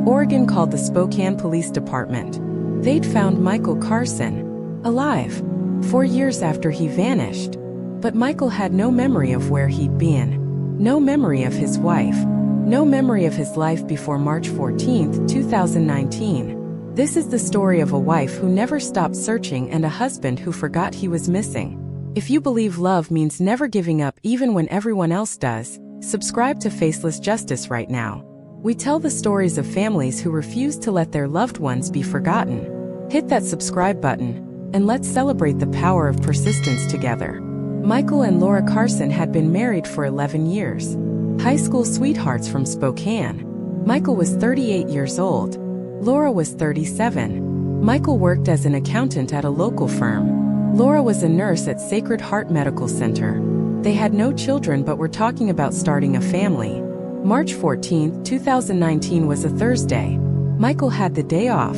Oregon called the Spokane Police Department. They'd found Michael Carson, alive, 4 years after he vanished. But Michael had no memory of where he'd been, no memory of his wife, no memory of his life before March 14, 2019. This is the story of a wife who never stopped searching and a husband who forgot he was missing. If you believe love means never giving up even when everyone else does, subscribe to Faceless Justice right now. We tell the stories of families who refuse to let their loved ones be forgotten. Hit that subscribe button, and let's celebrate the power of persistence together. Michael and Laura Carson had been married for 11 years. High school sweethearts from Spokane. Michael was 38 years old. Laura was 37. Michael worked as an accountant at a local firm. Laura was a nurse at Sacred Heart Medical Center. They had no children but were talking about starting a family. March 14, 2019 was a Thursday. Michael had the day off.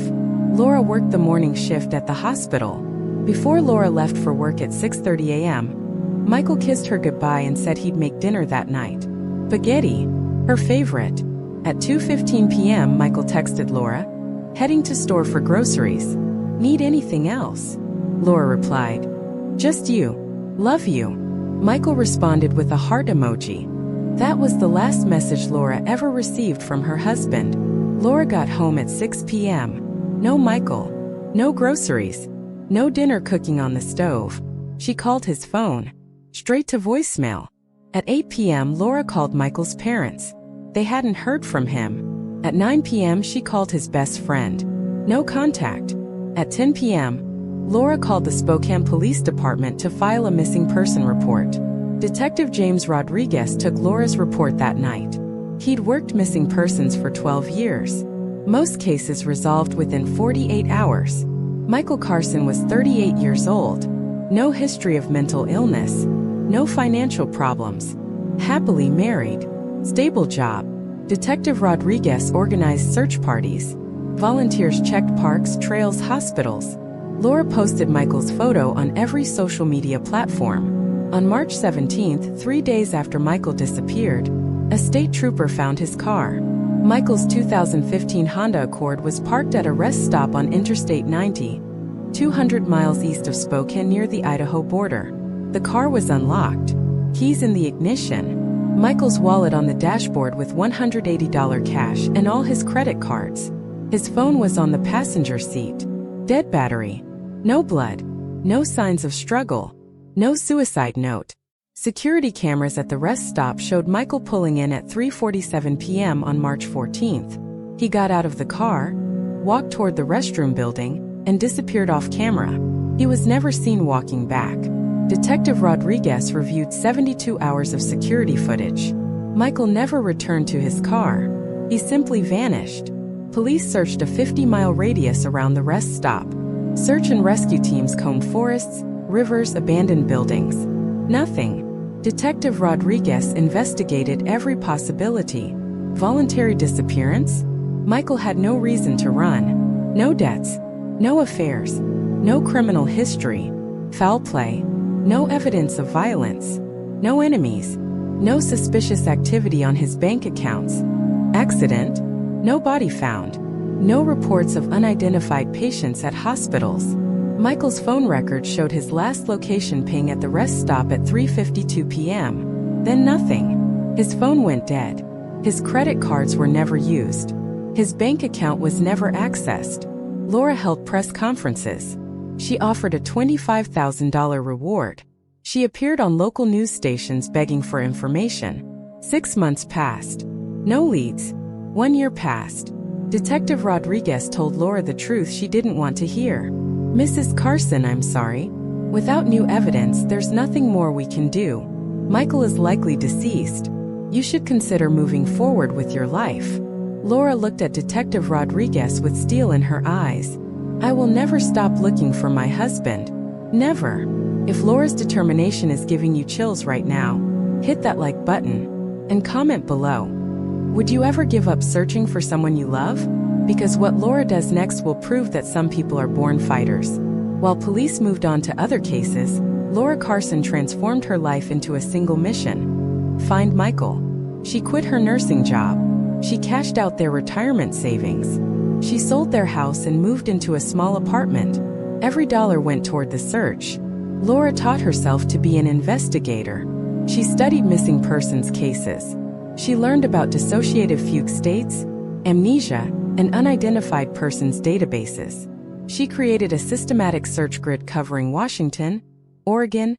Laura worked the morning shift at the hospital. Before Laura left for work at 6:30 a.m., Michael kissed her goodbye and said he'd make dinner that night. Spaghetti, her favorite. At 2:15 p.m., Michael texted Laura, "Heading to store for groceries. Need anything else?" Laura replied, "Just you. Love you." Michael responded with a heart emoji. That was the last message Laura ever received from her husband. Laura got home at 6 p.m. No Michael. No groceries. No dinner cooking on the stove. She called his phone. Straight to voicemail. At 8 p.m., Laura called Michael's parents. They hadn't heard from him. At 9 p.m., she called his best friend. No contact. At 10 p.m., Laura called the Spokane Police Department to file a missing person report. Detective James Rodriguez took Laura's report that night. He'd worked missing persons for 12 years. Most cases resolved within 48 hours. Michael Carson was 38 years old. No history of mental illness. No financial problems. Happily married. Stable job. Detective Rodriguez organized search parties. Volunteers checked parks, trails, hospitals. Laura posted Michael's photo on every social media platform. On March 17, 3 days after Michael disappeared, a state trooper found his car. Michael's 2015 Honda Accord was parked at a rest stop on Interstate 90, 200 miles east of Spokane near the Idaho border. The car was unlocked. Keys in the ignition. Michael's wallet on the dashboard with $180 cash and all his credit cards. His phone was on the passenger seat. Dead battery. No blood. No signs of struggle. No suicide note. Security cameras at the rest stop showed Michael pulling in at 3:47 p.m. on March 14th. He got out of the car, walked toward the restroom building, and disappeared off camera. He was never seen walking back. Detective Rodriguez reviewed 72 hours of security footage. Michael never returned to his car. He simply vanished. Police searched a 50-mile radius around the rest stop. Search and rescue teams combed forests, rivers, abandoned buildings. Nothing. Detective Rodriguez investigated every possibility. Voluntary disappearance? Michael had no reason to run. No debts. No affairs. No criminal history. Foul play. No evidence of violence. No enemies. No suspicious activity on his bank accounts. Accident? No body found. No reports of unidentified patients at hospitals. Michael's phone record showed his last location ping at the rest stop at 3:52 p.m. Then nothing. His phone went dead. His credit cards were never used. His bank account was never accessed. Laura held press conferences. She offered a $25,000 reward. She appeared on local news stations begging for information. 6 months passed. No leads. 1 year passed. Detective Rodriguez told Laura the truth she didn't want to hear. "Mrs. Carson, I'm sorry. Without new evidence, there's nothing more we can do. Michael is likely deceased. You should consider moving forward with your life." Laura looked at Detective Rodriguez with steel in her eyes. "I will never stop looking for my husband. Never." If Laura's determination is giving you chills right now, hit that like button and comment below. Would you ever give up searching for someone you love? Because what Laura does next will prove that some people are born fighters. While police moved on to other cases, Laura Carson transformed her life into a single mission: find Michael. She quit her nursing job. She cashed out their retirement savings. She sold their house and moved into a small apartment. Every dollar went toward the search. Laura taught herself to be an investigator. She studied missing persons cases. She learned about dissociative fugue states, amnesia, and unidentified persons databases. She created a systematic search grid covering Washington, Oregon,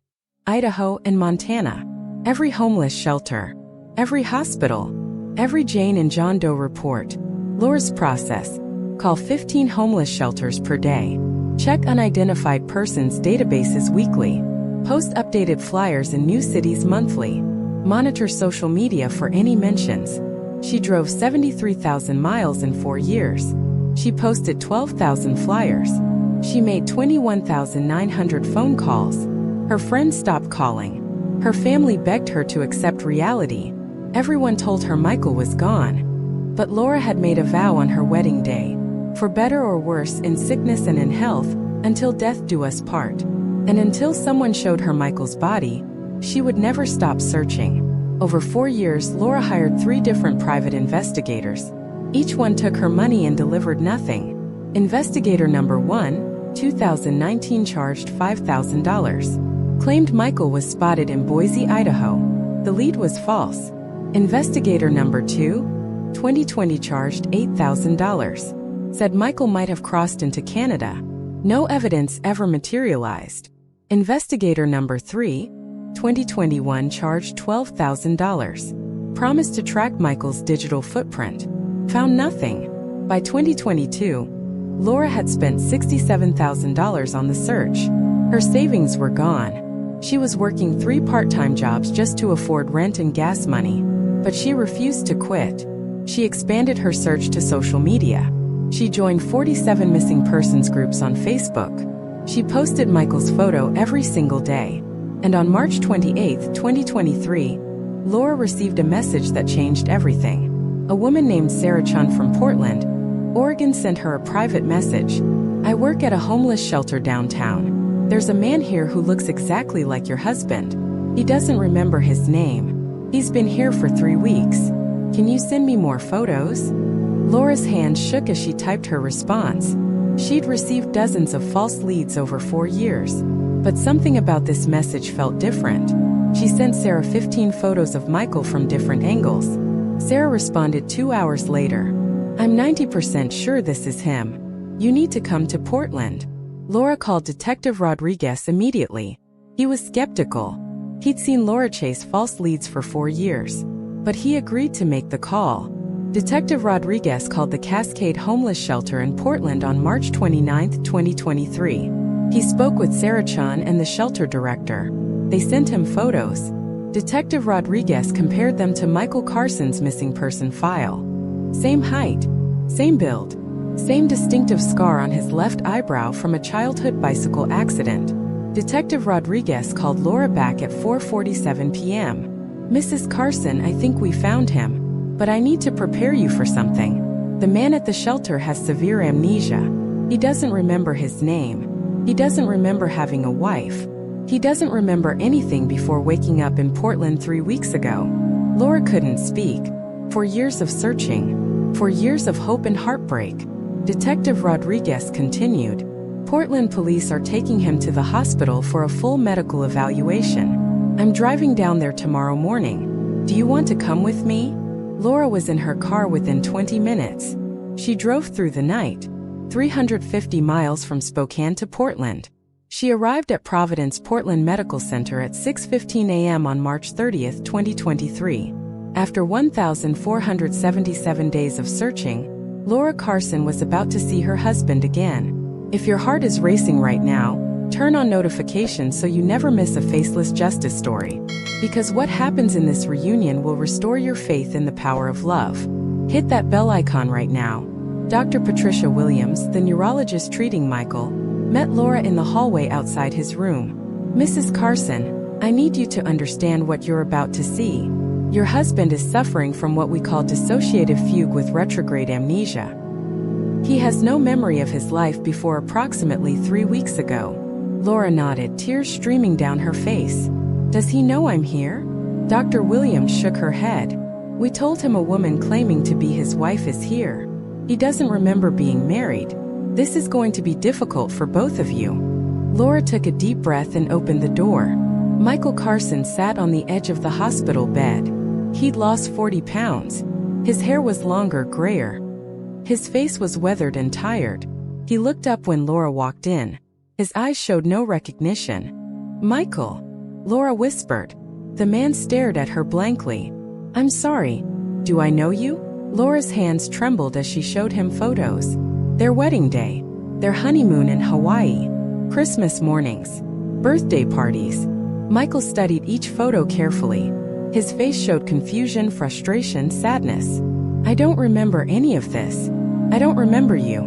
Idaho, and Montana. Every homeless shelter, every hospital, every Jane and John Doe report. Laura's process: call 15 homeless shelters per day. Check unidentified persons databases weekly. Post updated flyers in new cities monthly. Monitor social media for any mentions. She drove 73,000 miles in 4 years. She posted 12,000 flyers. She made 21,900 phone calls. Her friends stopped calling. Her family begged her to accept reality. Everyone told her Michael was gone. But Laura had made a vow on her wedding day: for better or worse, in sickness and in health, until death do us part. And until someone showed her Michael's body, she would never stop searching. Over 4 years, Laura hired 3 different private investigators. Each one took her money and delivered nothing. Investigator number 1, 2019, charged $5,000. Claimed Michael was spotted in Boise, Idaho. The lead was false. Investigator number 2, 2020, charged $8,000. Said Michael might have crossed into Canada. No evidence ever materialized. Investigator number 3, 2021, charged $12,000. Promised to track Michael's digital footprint. Found nothing. By 2022, Laura had spent $67,000 on the search. Her savings were gone. She was working 3 part-time jobs just to afford rent and gas money, but she refused to quit. She expanded her search to social media. She joined 47 missing persons groups on Facebook. She posted Michael's photo every single day. And on March 28, 2023, Laura received a message that changed everything. A woman named Sarah Chun from Portland, Oregon, sent her a private message. I work at a homeless shelter downtown. There's a man here who looks exactly like your husband. He doesn't remember his name. He's been here for 3 weeks. Can you send me more photos? Laura's hand shook as she typed her response. She'd received dozens of false leads over 4 years. But something about this message felt different. She sent Sarah 15 photos of Michael from different angles. Sarah responded 2 hours later. I'm 90% sure this is him. You need to come to Portland. Laura called Detective Rodriguez immediately. He was skeptical. He'd seen Laura chase false leads for 4 years. But he agreed to make the call. Detective Rodriguez called the Cascade Homeless Shelter in Portland on March 29, 2023. He spoke with Sarah Chun and the shelter director. They sent him photos. Detective Rodriguez compared them to Michael Carson's missing person file. Same height, same build, same distinctive scar on his left eyebrow from a childhood bicycle accident. Detective Rodriguez called Laura back at 4:47 p.m. Mrs. Carson, I think we found him. But I need to prepare you for something. The man at the shelter has severe amnesia. He doesn't remember his name. He doesn't remember having a wife. He doesn't remember anything before waking up in Portland 3 weeks ago. Laura couldn't speak. For years of searching. For years of hope and heartbreak. Detective Rodriguez continued. Portland police are taking him to the hospital for a full medical evaluation. I'm driving down there tomorrow morning. Do you want to come with me? Laura was in her car within 20 minutes. She drove through the night, 350 miles from Spokane to Portland. She arrived at Providence Portland Medical Center at 6:15 a.m. on March 30, 2023. After 1,477 days of searching, Laura Carson was about to see her husband again. If your heart is racing right now, turn on notifications so you never miss a faceless justice story. Because what happens in this reunion will restore your faith in the power of love. Hit that bell icon right now. Dr. Patricia Williams, the neurologist treating Michael, met Laura in the hallway outside his room. Mrs. Carson, I need you to understand what you're about to see. Your husband is suffering from what we call dissociative fugue with retrograde amnesia. He has no memory of his life before approximately 3 weeks ago. Laura nodded, tears streaming down her face. Does he know I'm here? Dr. Williams shook her head. We told him a woman claiming to be his wife is here. He doesn't remember being married. This is going to be difficult for both of you. Laura took a deep breath and opened the door. Michael Carson sat on the edge of the hospital bed. He'd lost 40 pounds. His hair was longer, grayer. His face was weathered and tired. He looked up when Laura walked in. His eyes showed no recognition. "Michael," Laura whispered. The man stared at her blankly. "I'm sorry. Do I know you?" Laura's hands trembled as she showed him photos. Their wedding day, their honeymoon in Hawaii, Christmas mornings, birthday parties. Michael studied each photo carefully. His face showed confusion, frustration, sadness. "I don't remember any of this. I don't remember you.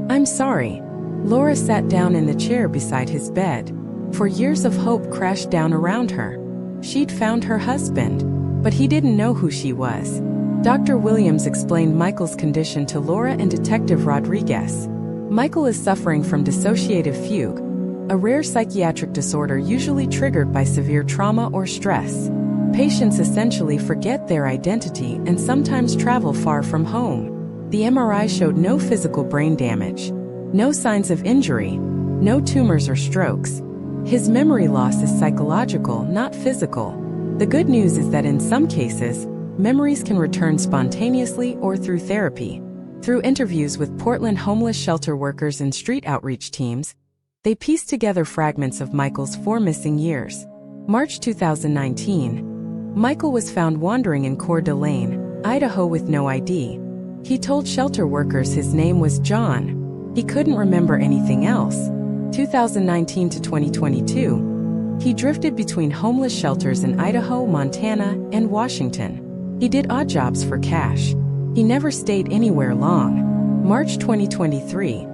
I'm sorry." Laura sat down in the chair beside his bed. For years of hope crashed down around her. She'd found her husband, but he didn't know who she was. Dr. Williams explained Michael's condition to Laura and Detective Rodriguez. Michael is suffering from dissociative fugue, a rare psychiatric disorder usually triggered by severe trauma or stress. Patients essentially forget their identity and sometimes travel far from home. The MRI showed no physical brain damage, no signs of injury, no tumors or strokes. His memory loss is psychological, not physical. The good news is that in some cases, memories can return spontaneously or through therapy. Through interviews with Portland homeless shelter workers and street outreach teams, they pieced together fragments of Michael's 4 missing years. March 2019. Michael was found wandering in Coeur d'Alene, Idaho with no ID. He told shelter workers his name was John. He couldn't remember anything else. 2019 to 2022. He drifted between homeless shelters in Idaho, Montana, and Washington. He did odd jobs for cash. He never stayed anywhere long. March 2023.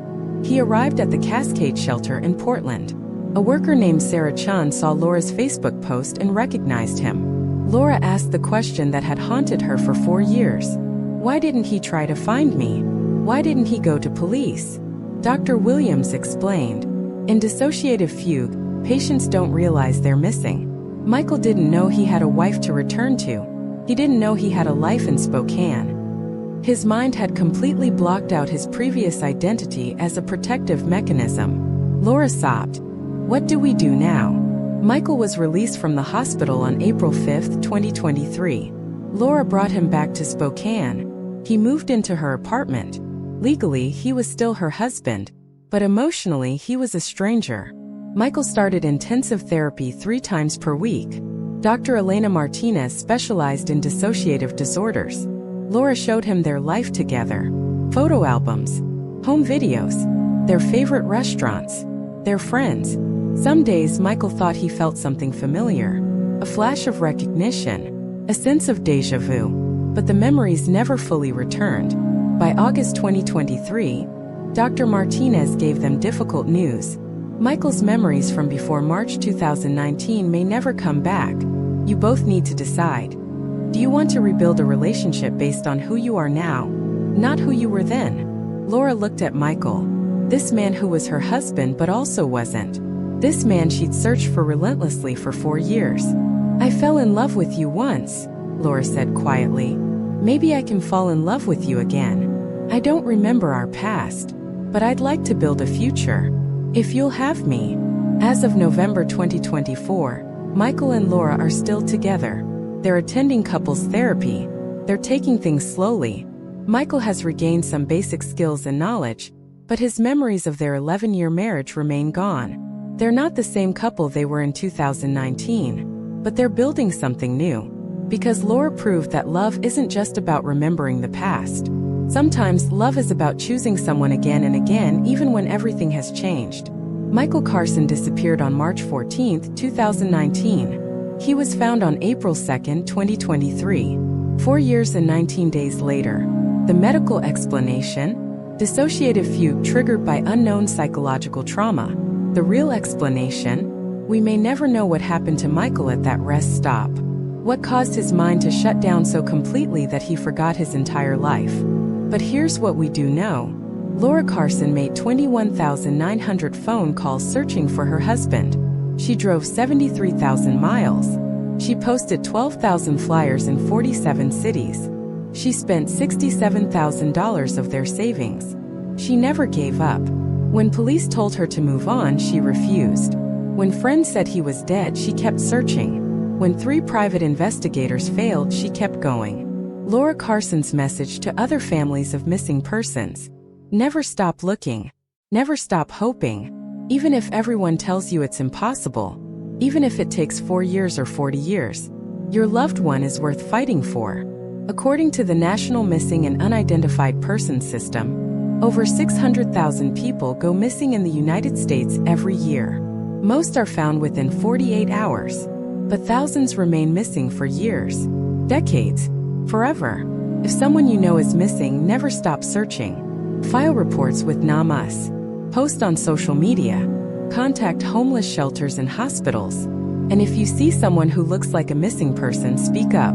He arrived at the Cascade Shelter in Portland. A worker named Sarah Chan saw Laura's Facebook post and recognized him. Laura asked the question that had haunted her for 4 years. Why didn't he try to find me? Why didn't he go to police? Dr. Williams explained. In dissociative fugue, patients don't realize they're missing. Michael didn't know he had a wife to return to. He didn't know he had a life in Spokane. His mind had completely blocked out his previous identity as a protective mechanism. Laura sobbed. What do we do now? Michael was released from the hospital on April 5, 2023. Laura brought him back to Spokane. He moved into her apartment. Legally, he was still her husband, but emotionally, he was a stranger. Michael started intensive therapy 3 times per week. Dr. Elena Martinez specialized in dissociative disorders. Laura showed him their life together. Photo albums, home videos, their favorite restaurants, their friends. Some days Michael thought he felt something familiar, a flash of recognition, a sense of déjà vu, but the memories never fully returned. By August 2023, Dr. Martinez gave them difficult news. Michael's memories from before March 2019 may never come back. You both need to decide. Do you want to rebuild a relationship based on who you are now, not who you were then? Laura looked at Michael. This man who was her husband but also wasn't. This man she'd searched for relentlessly for 4 years. I fell in love with you once, Laura said quietly. Maybe I can fall in love with you again. I don't remember our past, but I'd like to build a future. If you'll have me. As of November 2024, Michael and Laura are still together. They're attending couples therapy. They're taking things slowly. Michael has regained some basic skills and knowledge, but his memories of their 11-year marriage remain gone. They're not the same couple they were in 2019, but they're building something new. Because Laura proved that love isn't just about remembering the past. Sometimes love is about choosing someone again and again, even when everything has changed. Michael Carson disappeared on March 14, 2019. He was found on April 2, 2023. 4 years and 19 days later. The medical explanation? Dissociative fugue triggered by unknown psychological trauma. The real explanation? We may never know what happened to Michael at that rest stop. What caused his mind to shut down so completely that he forgot his entire life? But here's what we do know. Laura Carson made 21,900 phone calls searching for her husband. She drove 73,000 miles. She posted 12,000 flyers in 47 cities. She spent $67,000 of their savings. She never gave up. When police told her to move on, she refused. When friends said he was dead, she kept searching. When 3 private investigators failed, she kept going. Laura Carson's message to other families of missing persons: never stop looking. Never stop hoping. Even if everyone tells you it's impossible, even if it takes 4 years or 40 years, your loved one is worth fighting for. According to the National Missing and Unidentified Persons System, over 600,000 people go missing in the United States every year. Most are found within 48 hours, but thousands remain missing for years, decades, forever. If someone you know is missing, never stop searching. File reports with NAMUS. Post on social media. Contact homeless shelters and hospitals. And if you see someone who looks like a missing person, speak up.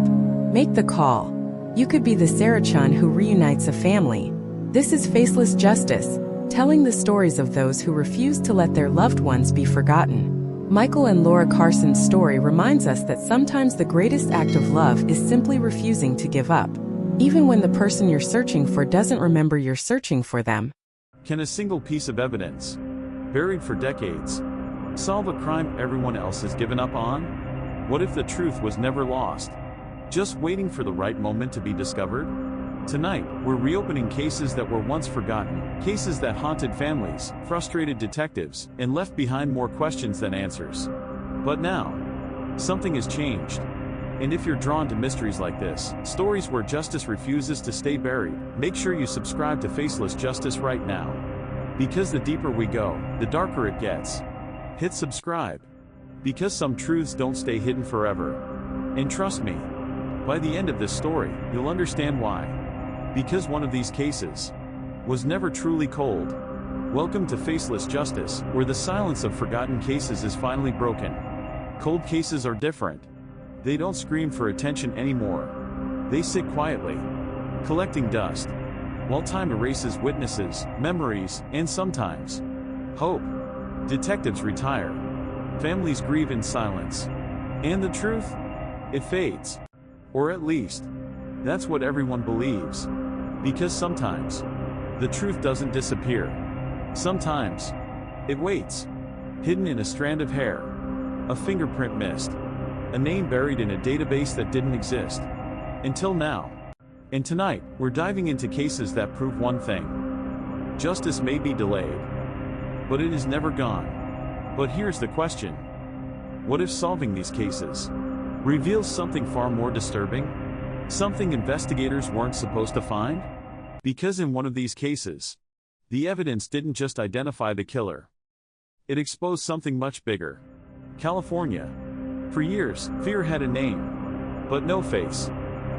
Make the call. You could be the Sarachan who reunites a family. This is Faceless Justice, telling the stories of those who refuse to let their loved ones be forgotten. Michael and Laura Carson's story reminds us that sometimes the greatest act of love is simply refusing to give up, even when the person you're searching for doesn't remember you're searching for them. Can a single piece of evidence, buried for decades, solve a crime everyone else has given up on? What if the truth was never lost, just waiting for the right moment to be discovered? Tonight, we're reopening cases that were once forgotten, cases that haunted families, frustrated detectives, and left behind more questions than answers. But now, something has changed. And if you're drawn to mysteries like this, stories where justice refuses to stay buried, make sure you subscribe to Faceless Justice right now. Because the deeper we go, the darker it gets. Hit subscribe. Because some truths don't stay hidden forever. And trust me, by the end of this story, you'll understand why. Because one of these cases was never truly cold. Welcome to Faceless Justice, where the silence of forgotten cases is finally broken. Cold cases are different. They don't scream for attention anymore. They sit quietly, collecting dust, while time erases witnesses, memories, and sometimes hope. Detectives retire. Families grieve in silence. And the truth? It fades. Or at least, that's what everyone believes. Because sometimes, the truth doesn't disappear. Sometimes, it waits, hidden in a strand of hair, a fingerprint missed, a name buried in a database that didn't exist. Until now. And tonight, we're diving into cases that prove one thing. Justice may be delayed, but it is never gone. But here's the question. What if solving these cases reveals something far more disturbing? Something investigators weren't supposed to find? Because in one of these cases, the evidence didn't just identify the killer. It exposed something much bigger. California. For years, fear had a name, but no face.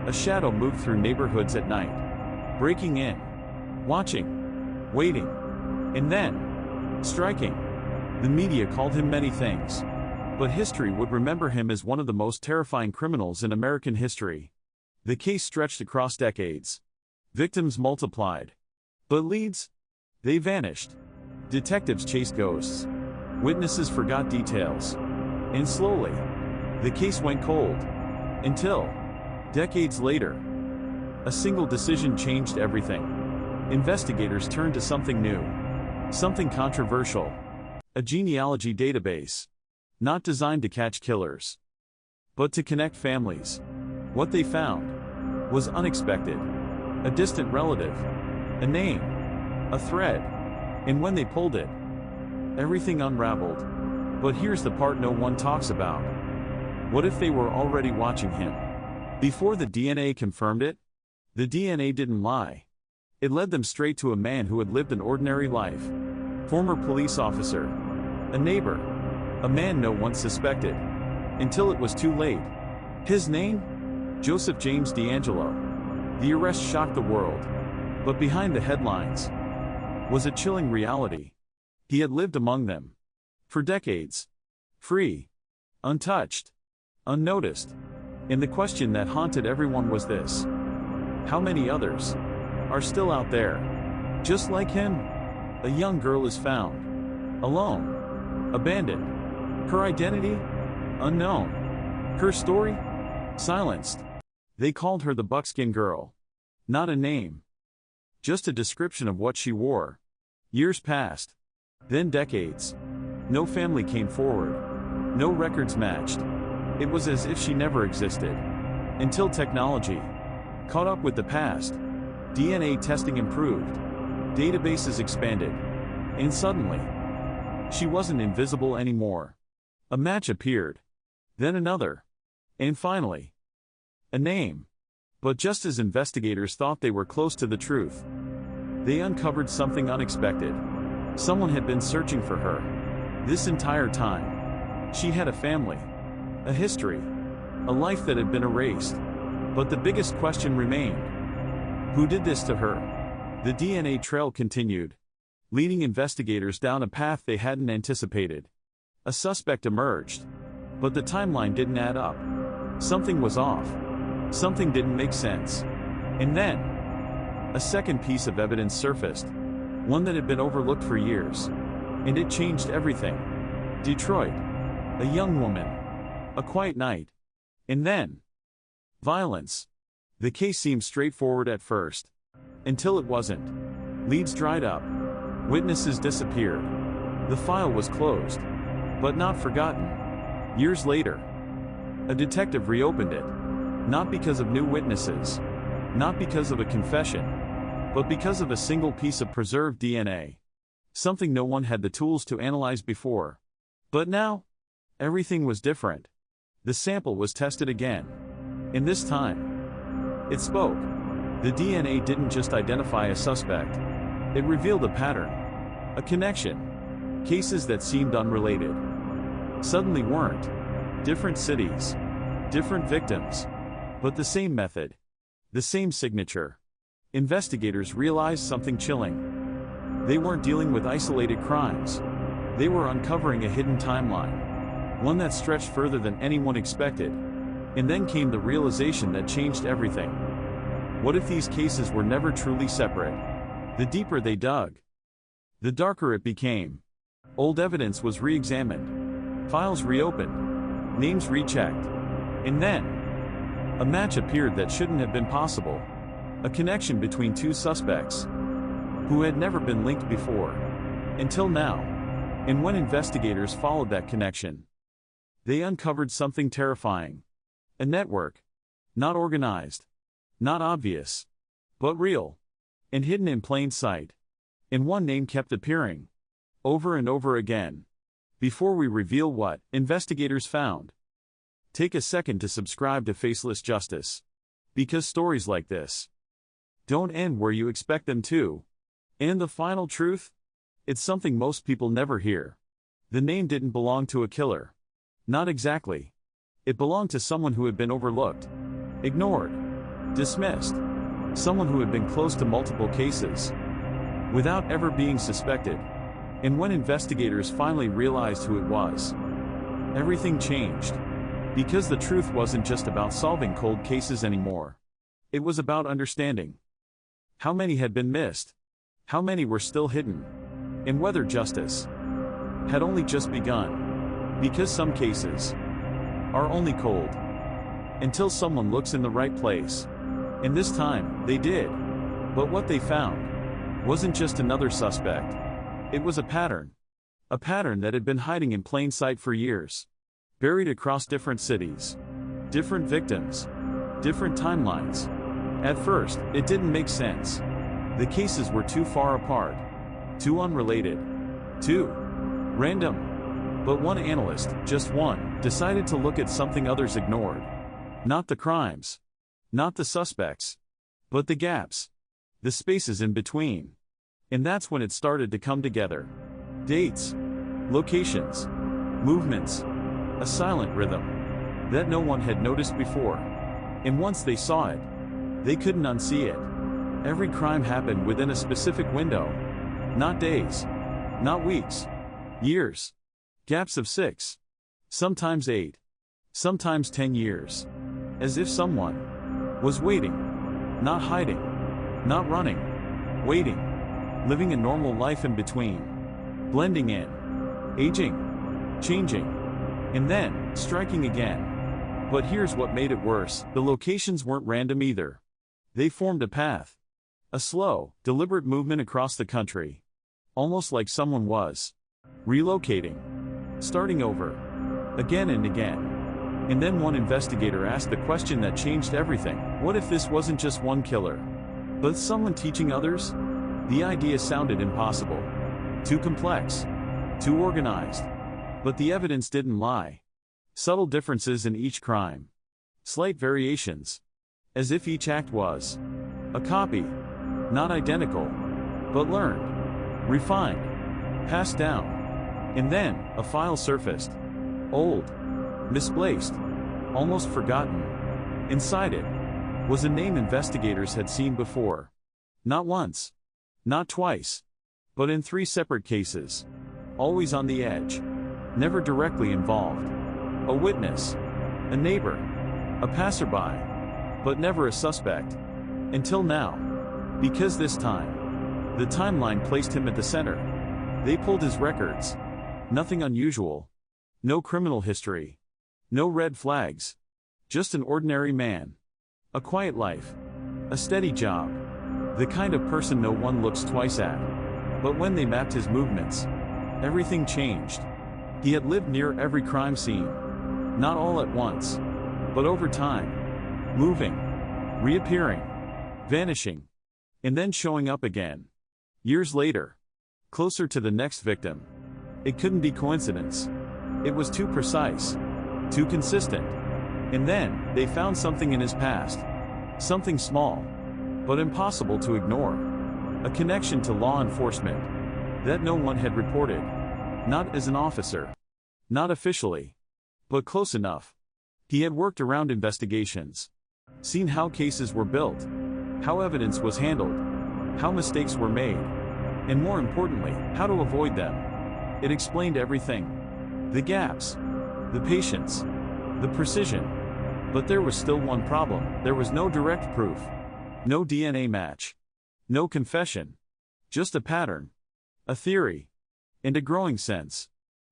A shadow moved through neighborhoods at night, breaking in, watching, waiting, and then striking. The media called him many things, but history would remember him as one of the most terrifying criminals in American history. The case stretched across decades. Victims multiplied, but leads? They vanished. Detectives chased ghosts. Witnesses forgot details. And slowly, the case went cold. Until, decades later, a single decision changed everything. Investigators turned to something new. Something controversial. A genealogy database. Not designed to catch killers, but to connect families. What they found was unexpected. A distant relative. A name. A thread. And when they pulled it, everything unraveled. But here's the part no one talks about. What if they were already watching him? Before the DNA confirmed it? The DNA didn't lie. It led them straight to a man who had lived an ordinary life. Former police officer. A neighbor. A man no one suspected. Until it was too late. His name? Joseph James D'Angelo. The arrest shocked the world. But behind the headlines was a chilling reality. He had lived among them for decades. Free. Untouched. Unnoticed. And the question that haunted everyone was this. How many others are still out there? Just like him? A young girl is found. Alone. Abandoned. Her identity? Unknown. Her story? Silenced. They called her the Buckskin Girl. Not a name. Just a description of what she wore. Years passed. Then decades. No family came forward. No records matched. It was as if she never existed. Until technology Caught up with the past. DNA testing improved. Databases expanded. And suddenly, she wasn't invisible anymore. A match appeared. Then another. And finally, a name. But just as investigators thought they were close to the truth, they uncovered something unexpected. Someone had been searching for her. This entire time. She had a family. A history. A life that had been erased. But the biggest question remained. Who did this to her? The DNA trail continued, leading investigators down a path they hadn't anticipated. A suspect emerged. But the timeline didn't add up. Something was off. Something didn't make sense. And then, a second piece of evidence surfaced. One that had been overlooked for years. And it changed everything. Detroit. A young woman. A quiet night. And then, violence. The case seemed straightforward at first. Until it wasn't. Leads dried up. Witnesses disappeared. The file was closed. But not forgotten. Years later, a detective reopened it. Not because of new witnesses. Not because of a confession. But because of a single piece of preserved DNA. Something no one had the tools to analyze before. But now, everything was different. The sample was tested again. And this time, it spoke. The DNA didn't just identify a suspect. It revealed a pattern. A connection. Cases that seemed unrelated suddenly weren't. Different cities. Different victims. But the same method. The same signature. Investigators realized something chilling. They weren't dealing with isolated crimes. They were uncovering a hidden timeline. One that stretched further than anyone expected. And then came the realization that changed everything. What if these cases were never truly separate? The deeper they dug, the darker it became. Old evidence was re-examined. Files reopened. Names rechecked. And then, a match appeared that shouldn't have been possible. A connection between two suspects who had never been linked before. Until now. And when investigators followed that connection, they uncovered something terrifying. A network. Not organized. Not obvious. But real. And hidden in plain sight. And one name kept appearing. Over and over again. Before we reveal what investigators found, take a second to subscribe to Faceless Justice. Because stories like this don't end where you expect them to. And the final truth? It's something most people never hear. The name didn't belong to a killer. Not exactly. It belonged to someone who had been overlooked, ignored, dismissed. Someone who had been close to multiple cases, without ever being suspected. And when investigators finally realized who it was, everything changed. Because the truth wasn't just about solving cold cases anymore. It was about understanding. How many had been missed? How many were still hidden? And whether justice had only just begun. Because some cases are only cold until someone looks in the right place. And this time, they did. But what they found wasn't just another suspect. It was a pattern. A pattern that had been hiding in plain sight for years. Buried across different cities. Different victims. Different timelines. At first, it didn't make sense. The cases were too far apart. Too unrelated. Too random. But one analyst, just one, decided to look at something others ignored. Not the crimes. Not the suspects. But the gaps. The spaces in between. And that's when it started to come together. Dates. Locations. Movements. A silent rhythm that no one had noticed before. And once they saw it, they couldn't unsee it. Every crime happened within a specific window. Not days. Not weeks. Years. Gaps of 6. Sometimes 8. Sometimes 10 years. As if someone was waiting. Not hiding. Not running. Waiting. Living a normal life in between. Blending in. Aging. Changing. And then, striking again. But here's what made it worse. The locations weren't random either. They formed a path. A slow, deliberate movement across the country. Almost like someone was relocating. Starting over. Again and again. And then one investigator asked the question that changed everything. What if this wasn't just one killer, but someone teaching others? The idea sounded impossible. Too complex. Too organized. But the evidence didn't lie. Subtle differences in each crime. Slight variations. As if each act was a copy. Not identical, but learned, refined, passed down. And then, a file surfaced. Old. Misplaced. Almost forgotten. Inside it was a name investigators had seen before. Not once. Not twice. But in 3 separate cases. Always on the edge. Never directly involved. A witness. A neighbor. A passerby. But never a suspect. Until now. Because this time, the timeline placed him at the center. They pulled his records. Nothing unusual. No criminal history. No red flags. Just an ordinary man. A quiet life. A steady job. The kind of person no one looks twice at. But when they mapped his movements, everything changed. He had lived near every crime scene. Not all at once, but over time. Moving. Reappearing. Vanishing. And then showing up again. Years later. Closer to the next victim. It couldn't be coincidence. It was too precise. Too consistent. And then, they found something in his past. Something small. But impossible to ignore. A connection to law enforcement. That no one had reported. Not as an officer. Not officially. But close enough. He had worked around investigations. Seen how cases were built. How evidence was handled. How mistakes were made. And more importantly, how to avoid them. It explained everything. The gaps. The patience. The precision. But there was still one problem. There was no direct proof. No DNA match. No confession. Just a pattern. A theory. And a growing sense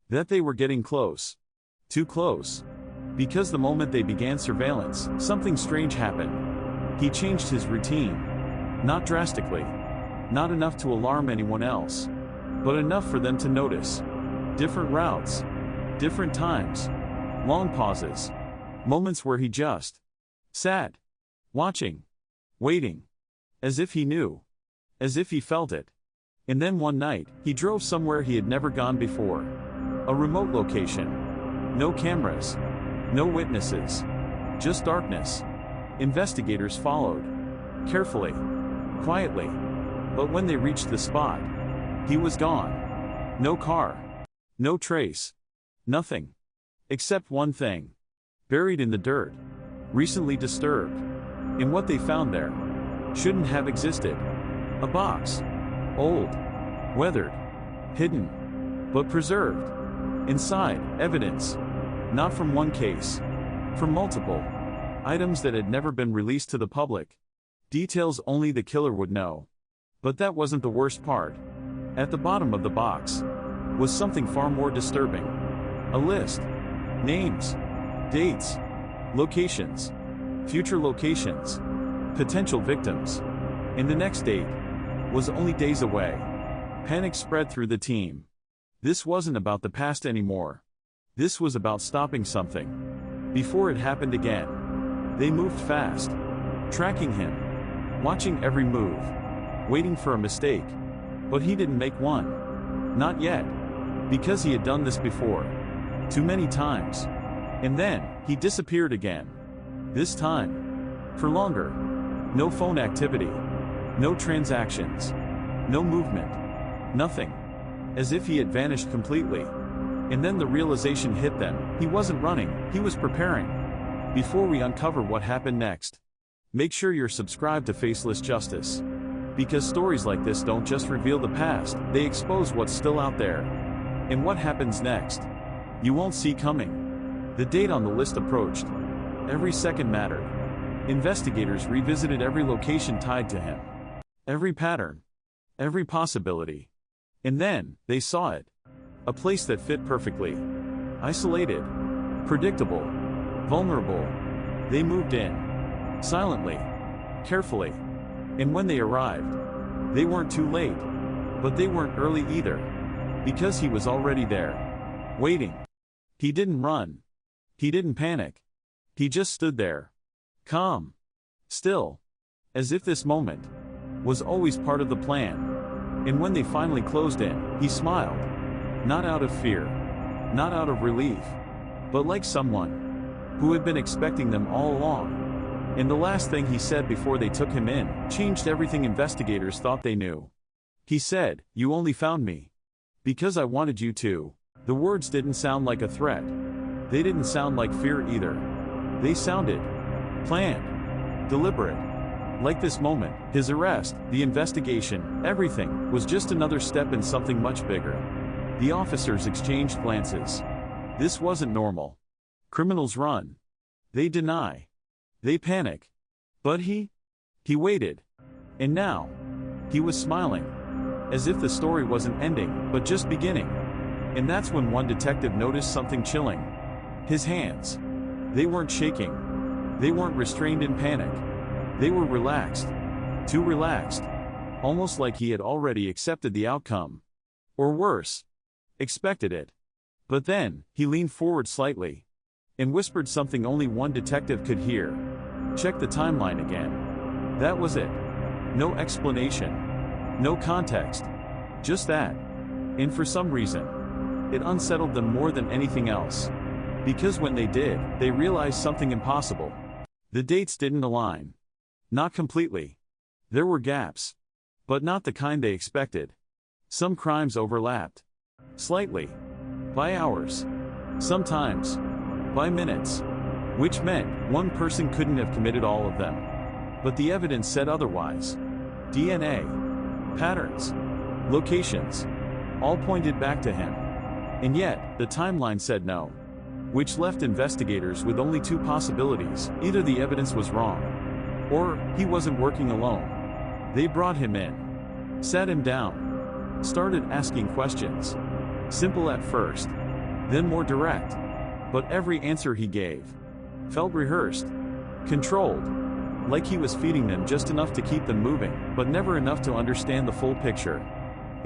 that they were getting close. Too close. Because the moment they began surveillance, something strange happened. He changed his routine. Not drastically. Not enough to alarm anyone else. But enough for them to notice. Different routes. Different times. Long pauses. Moments where he just sat. Watching. Waiting. As if he knew. As if he felt it. And then one night, he drove somewhere he had never gone before. A remote location. No cameras. No witnesses. Just darkness. Investigators followed. Carefully. Quietly. But when they reached the spot, he was gone. No car. No trace. Nothing. Except one thing. Buried in the dirt. Recently disturbed. And what they found there shouldn't have existed. A box. Old. Weathered. Hidden. But preserved. Inside, evidence. Not from one case. From multiple. Items that had never been released to the public. Details only the killer would know. But that wasn't the worst part. At the bottom of the box was something far more disturbing. A list. Names. Dates. Locations. Future locations. Potential victims. And the next date was only days away. Panic spread through the team. This wasn't about the past anymore. This was about stopping something before it happened again. They moved fast. Tracking him. Watching every move. Waiting for a mistake. But he didn't make one. Not yet. Because he had done this before. Too many times. And then, he disappeared again. This time. For longer. No phone activity. No transactions. No movement. Nothing. As if he had vanished completely. And then the realization hit them. He wasn't running, he was preparing. Before we uncover what happened next, make sure you're subscribed to Faceless Justice. Because stories like this don't just reveal the past, they expose what's still out there. And what happens next, you won't see coming. The date on the list approached. Every second mattered. Investigators revisited every location tied to him. Every pattern. Every possibility. And then, they saw it. A place that fit perfectly. Isolated. Predictable. Vulnerable. They moved in. Silently. Carefully. And when they arrived, they weren't too late. But they weren't early either. Because he was already there. Waiting. He didn't run. He didn't panic. He just stood there. Calm. Still. As if this moment was always part of the plan. And when they finally closed in, he smiled. Not out of fear. Not out of relief. But like someone who had been expecting them all along. And the last thing he said before they took him in changed everything investigators thought they knew. He said, "You only found me because I wanted you to." The words didn't sound like a threat. They didn't sound like fear either. They sounded planned, deliberate. Like this moment, his arrest, the investigation, everything was just another step in something much bigger. The officers exchanged glances. This wasn't normal. Criminals run. They deny. They panic. But he waited. And now, he was smiling. As if the story wasn't ending, but just beginning. And that's when one detective noticed something chilling. His hands. They weren't shaking. They weren't restrained in panic. They were relaxed. Too relaxed. Almost like he had already accepted the outcome. Or worse. Expected it. But then, he leaned forward slightly. And whispered something only one detective could hear. Check the timeline again. That was it. No explanation. No context. Just that. And for some reason, it unsettled them more than anything else. Because when they did, they realized something impossible. The dates didn't align. Not completely. There were gaps. But not the kind they expected. Some crimes overlapped. Slightly. By hours. Sometimes. By minutes. Which meant one person couldn't have committed all of them. But the evidence said otherwise. DNA. Patterns. Locations. All pointed back to him. And yet, the timeline said no. Which left investigators with only two possibilities. Either the evidence was wrong. Or, he wasn't working alone. They brought him in. Sat him down. Started asking questions. Simple at first. Then more direct. But every answer he gave felt rehearsed. Controlled. Like he was feeding them just enough to keep them moving, but never enough to understand the full picture.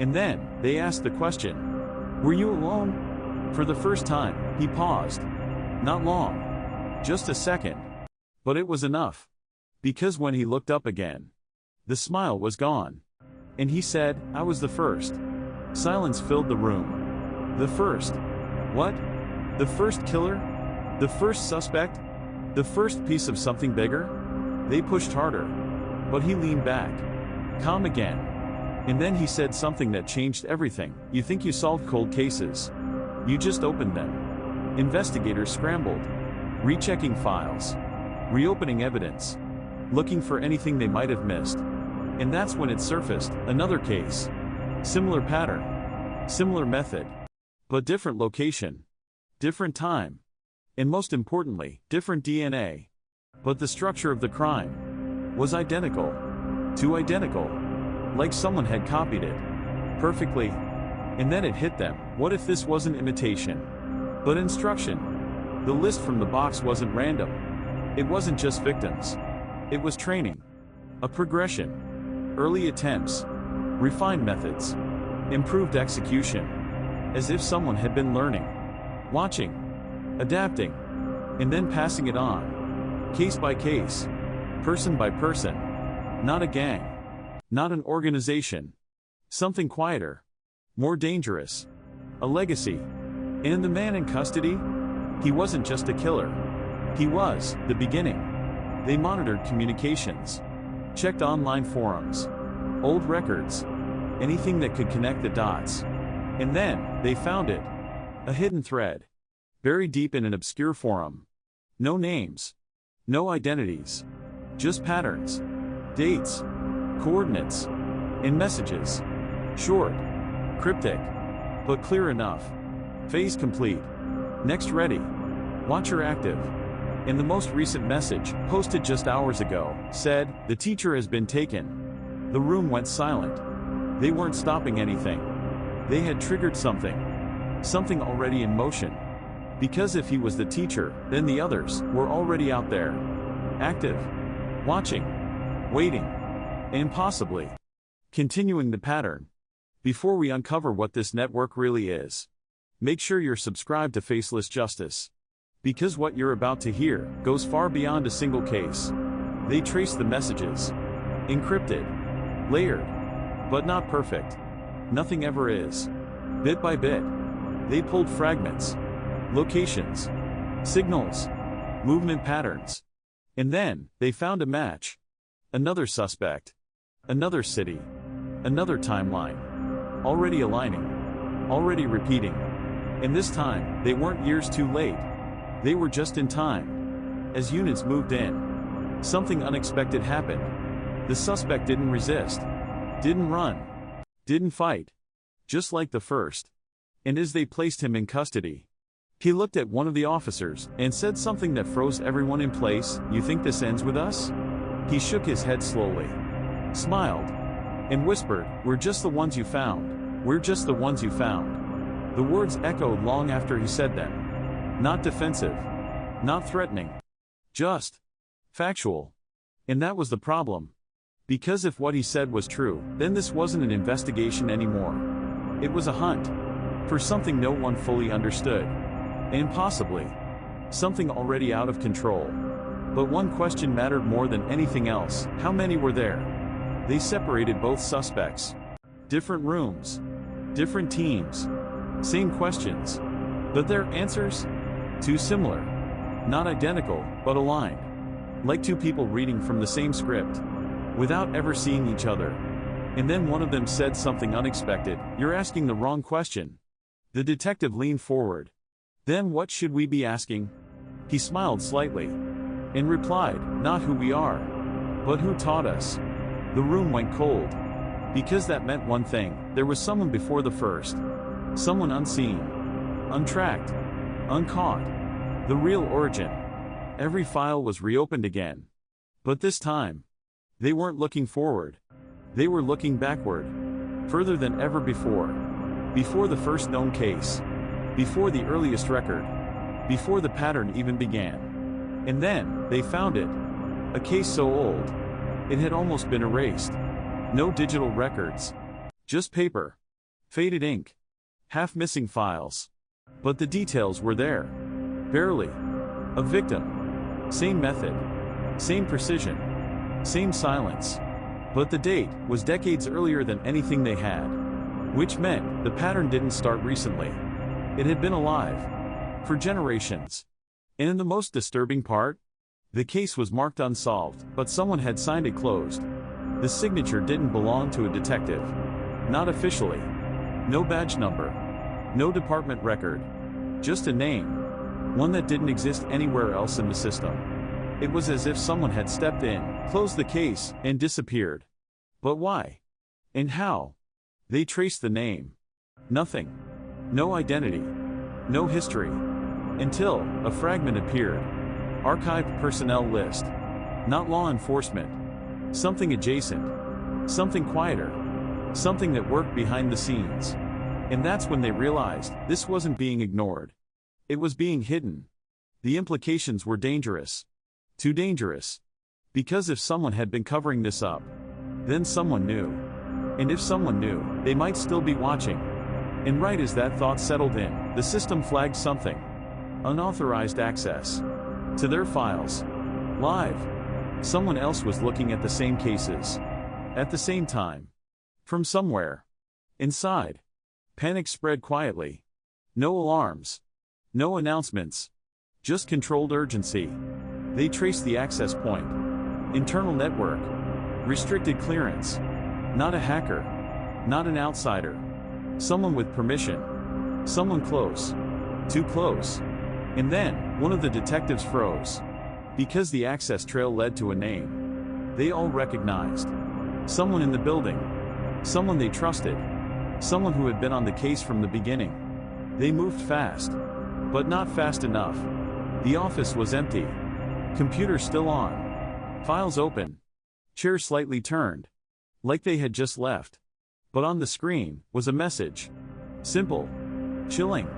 And then, they asked the question. Were you alone? For the first time, he paused. Not long. Just a second. But it was enough. Because when he looked up again, the smile was gone. And he said, "I was the first." Silence filled the room. The first. What? The first killer? The first suspect? The first piece of something bigger? They pushed harder. But he leaned back. Calm again. And then he said something that changed everything. "You think you solved cold cases? You just opened them." Investigators scrambled. Rechecking files. Reopening evidence. Looking for anything they might have missed. And that's when it surfaced, another case. Similar pattern. Similar method. But different location. Different time. And most importantly, different DNA. But the structure of the crime was identical. Too identical. Like someone had copied it. Perfectly. And then it hit them. What if this wasn't imitation, but instruction? The list from the box wasn't random. It wasn't just victims. It was training. A progression. Early attempts. Refined methods. Improved execution. As if someone had been learning. Watching. Adapting. And then passing it on. Case by case. Person by person. Not a gang. Not an organization. Something quieter. More dangerous. A legacy. And the man in custody? He wasn't just a killer. He was the beginning. They monitored communications. Checked online forums. Old records. Anything that could connect the dots. And then, they found it. A hidden thread. Buried deep in an obscure forum. No names. No identities. Just patterns. Dates. Coordinates. And messages. Short. Cryptic. But clear enough. Phase complete. Next ready. Watcher active. And the most recent message, posted just hours ago, said, "The teacher has been taken." The room went silent. They weren't stopping anything. They had triggered something. Something already in motion. Because if he was the teacher, then the others were already out there. Active. Watching. Waiting. And possibly continuing the pattern. Before we uncover what this network really is, make sure you're subscribed to Faceless Justice. Because what you're about to hear goes far beyond a single case. They trace the messages. Encrypted. Layered. But not perfect. Nothing ever is. Bit by bit. They pulled fragments. Locations. Signals. Movement patterns. And then, they found a match. Another suspect. Another city. Another timeline. Already aligning. Already repeating. And this time, they weren't years too late. They were just in time. As units moved in, something unexpected happened. The suspect didn't resist. Didn't run. Didn't fight. Just like the first. And as they placed him in custody, he looked at one of the officers and said something that froze everyone in place. "You think this ends with us?" He shook his head slowly, smiled, and whispered, "We're just the ones you found. We're just the ones you found." The words echoed long after he said them. Not defensive. Not threatening. Just factual. And that was the problem. Because if what he said was true, then this wasn't an investigation anymore. It was a hunt. For something no one fully understood. And possibly something already out of control. But one question mattered more than anything else: how many were there? They separated both suspects. Different rooms. Different teams. Same questions. But their answers? Too similar. Not identical, but aligned. Like two people reading from the same script, without ever seeing each other. And then one of them said something unexpected. "You're asking the wrong question." The detective leaned forward. "Then what should we be asking?" He smiled slightly, and replied, "Not who we are, but who taught us." The room went cold. Because that meant one thing: there was someone before the first. Someone unseen. Untracked. Uncaught. The real origin. Every file was reopened again. But this time, they weren't looking forward. They were looking backward. Further than ever before. Before the first known case. Before the earliest record. Before the pattern even began. And then, they found it. A case so old, it had almost been erased. No digital records. Just paper. Faded ink. Half-missing files. But the details were there. Barely. A victim. Same method. Same precision. Same silence. But the date was decades earlier than anything they had. Which meant the pattern didn't start recently. It had been alive. For generations. And in the most disturbing part, the case was marked unsolved, but someone had signed it closed. The signature didn't belong to a detective. Not officially. No badge number. No department record. Just a name. One that didn't exist anywhere else in the system. It was as if someone had stepped in, closed the case, and disappeared. But why? And how? They traced the name. Nothing. No identity. No history. Until a fragment appeared. Archived personnel list. Not law enforcement. Something adjacent. Something quieter. Something that worked behind the scenes. And that's when they realized this wasn't being ignored. It was being hidden. The implications were dangerous. Too dangerous. Because if someone had been covering this up, then someone knew. And if someone knew, they might still be watching. And right as that thought settled in, the system flagged something. Unauthorized access. To their files. Live. Someone else was looking at the same cases. At the same time. From somewhere. Inside. Panic spread quietly. No alarms. No announcements. Just controlled urgency. They traced the access point. Internal network. Restricted clearance. Not a hacker. Not an outsider. Someone with permission. Someone close. Too close. And then, one of the detectives froze. Because the access trail led to a name. They all recognized. Someone in the building. Someone they trusted. Someone who had been on the case from the beginning. They moved fast. But not fast enough. The office was empty. Computer still on. Files open. Chair slightly turned. Like they had just left. But on the screen was a message. Simple. Chilling.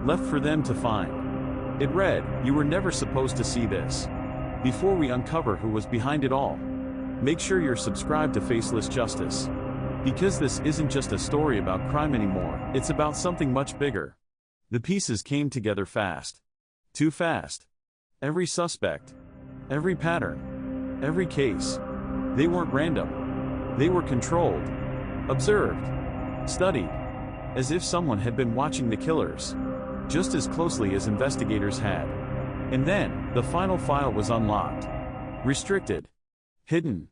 Left for them to find. It read, "You were never supposed to see this. Before we uncover who was behind it all, make sure you're subscribed to Faceless Justice. Because this isn't just a story about crime anymore, it's about something much bigger." The pieces came together fast. Too fast. Every suspect. Every pattern. Every case. They weren't random. They were controlled. Observed. Studied. As if someone had been watching the killers. Just as closely as investigators had. And then, the final file was unlocked. Restricted. Hidden.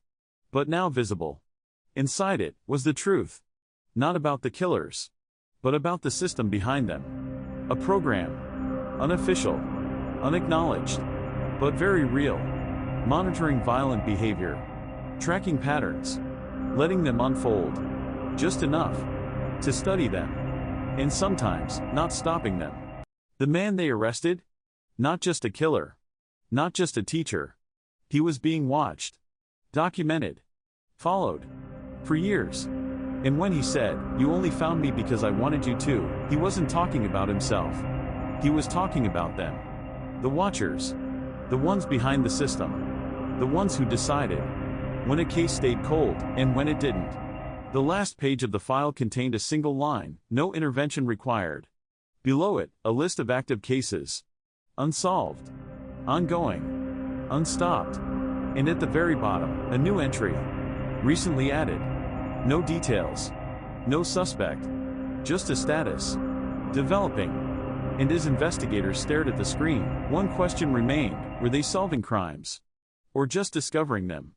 But now visible. Inside it was the truth. Not about the killers. But about the system behind them. A program. Unofficial. Unacknowledged. But very real. Monitoring violent behavior. Tracking patterns. Letting them unfold. Just enough. To study them. And sometimes, not stopping them. The man they arrested? Not just a killer. Not just a teacher. He was being watched. Documented. Followed. For years. And when he said, "You only found me because I wanted you to," he wasn't talking about himself. He was talking about them. The watchers. The ones behind the system. The ones who decided when a case stayed cold and when it didn't. The last page of the file contained a single line, "No intervention required." Below it, a list of active cases. Unsolved. Ongoing. Unstopped. And at the very bottom, a new entry. Recently added. No details. No suspect. Just a status. Developing. And as investigators stared at the screen, one question remained: were they solving crimes? Or just discovering them?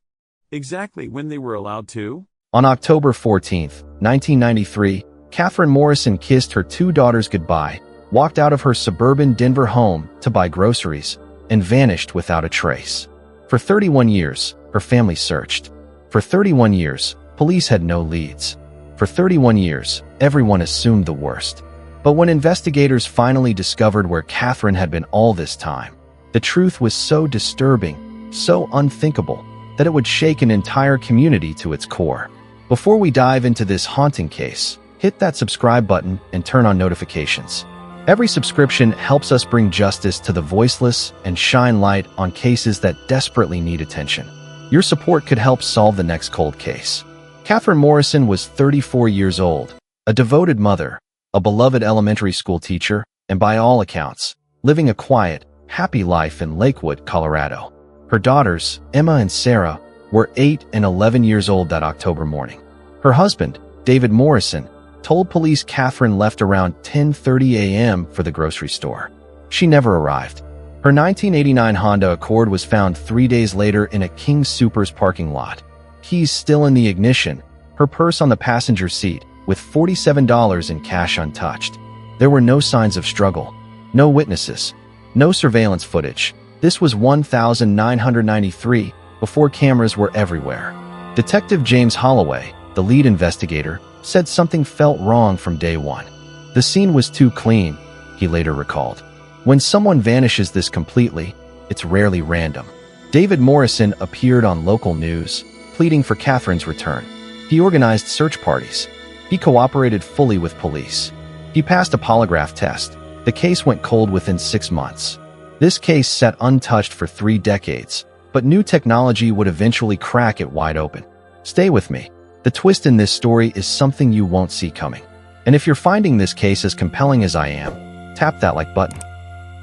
Exactly when they were allowed to? On October 14th, 1993, Catherine Morrison kissed her two daughters goodbye, walked out of her suburban Denver home to buy groceries, and vanished without a trace. For 31 years, her family searched. For 31 years, police had no leads. For 31 years, everyone assumed the worst. But when investigators finally discovered where Catherine had been all this time, the truth was so disturbing, so unthinkable, that it would shake an entire community to its core. Before we dive into this haunting case, hit that subscribe button and turn on notifications. Every subscription helps us bring justice to the voiceless and shine light on cases that desperately need attention. Your support could help solve the next cold case. Catherine Morrison was 34 years old, a devoted mother, a beloved elementary school teacher, and by all accounts, living a quiet, happy life in Lakewood, Colorado. Her daughters, Emma and Sarah, were 8 and 11 years old that October morning. Her husband, David Morrison, told police Catherine left around 10:30 a.m. for the grocery store. She never arrived. Her 1989 Honda Accord was found 3 days later in a King Soopers parking lot. Keys still in the ignition, her purse on the passenger seat, with $47 in cash untouched. There were no signs of struggle, no witnesses, no surveillance footage. This was 1993, before cameras were everywhere. Detective James Holloway, the lead investigator, said something felt wrong from day one. The scene was too clean, he later recalled. When someone vanishes this completely, it's rarely random. David Morrison appeared on local news, pleading for Catherine's return. He organized search parties. He cooperated fully with police. He passed a polygraph test. The case went cold within 6 months. This case sat untouched for 3 decades, but new technology would eventually crack it wide open. Stay with me. The twist in this story is something you won't see coming. And if you're finding this case as compelling as I am, tap that like button.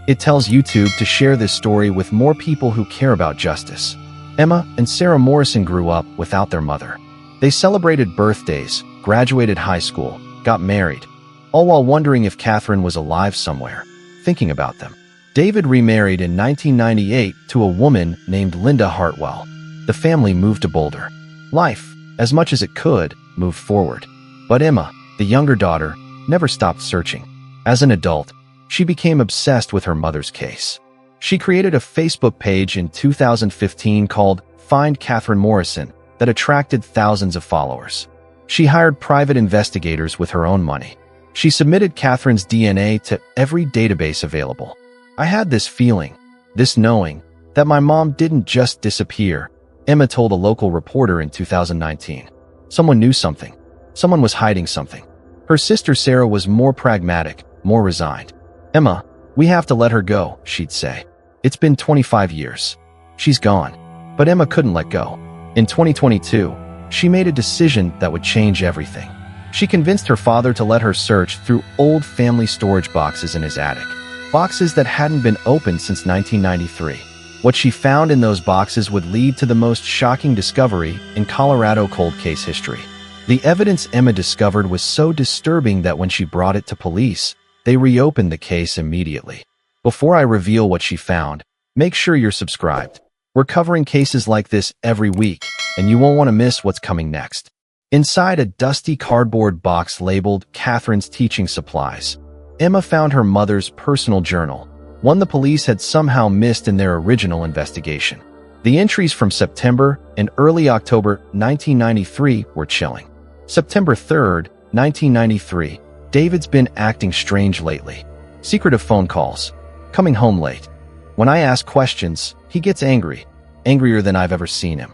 It tells YouTube to share this story with more people who care about justice. Emma and Sarah Morrison grew up without their mother. They celebrated birthdays, graduated high school, got married, all while wondering if Catherine was alive somewhere, thinking about them. David remarried in 1998 to a woman named Linda Hartwell. The family moved to Boulder. Life, as much as it could, moved forward. But Emma, the younger daughter, never stopped searching. As an adult, she became obsessed with her mother's case. She created a Facebook page in 2015 called Find Catherine Morrison that attracted thousands of followers. She hired private investigators with her own money. She submitted Catherine's DNA to every database available. I had this feeling, this knowing, that my mom didn't just disappear, Emma told a local reporter in 2019. Someone knew something. Someone was hiding something. Her sister Sarah was more pragmatic, more resigned. Emma, we have to let her go, she'd say. It's been 25 years. She's gone. But Emma couldn't let go. In 2022, she made a decision that would change everything. She convinced her father to let her search through old family storage boxes in his attic. boxes that hadn't been opened since 1993. What she found in those boxes would lead to the most shocking discovery in Colorado cold case history. The evidence Emma discovered was so disturbing that when she brought it to police, they reopened the case immediately. Before I reveal what she found, make sure you're subscribed. We're covering cases like this every week, and you won't want to miss what's coming next. Inside a dusty cardboard box labeled Catherine's Teaching Supplies, Emma found her mother's personal journal, one the police had somehow missed in their original investigation. The entries from September and early October 1993 were chilling. September 3rd, 1993, David's been acting strange lately. Secretive phone calls. Coming home late. When I ask questions, he gets angry. Angrier than I've ever seen him.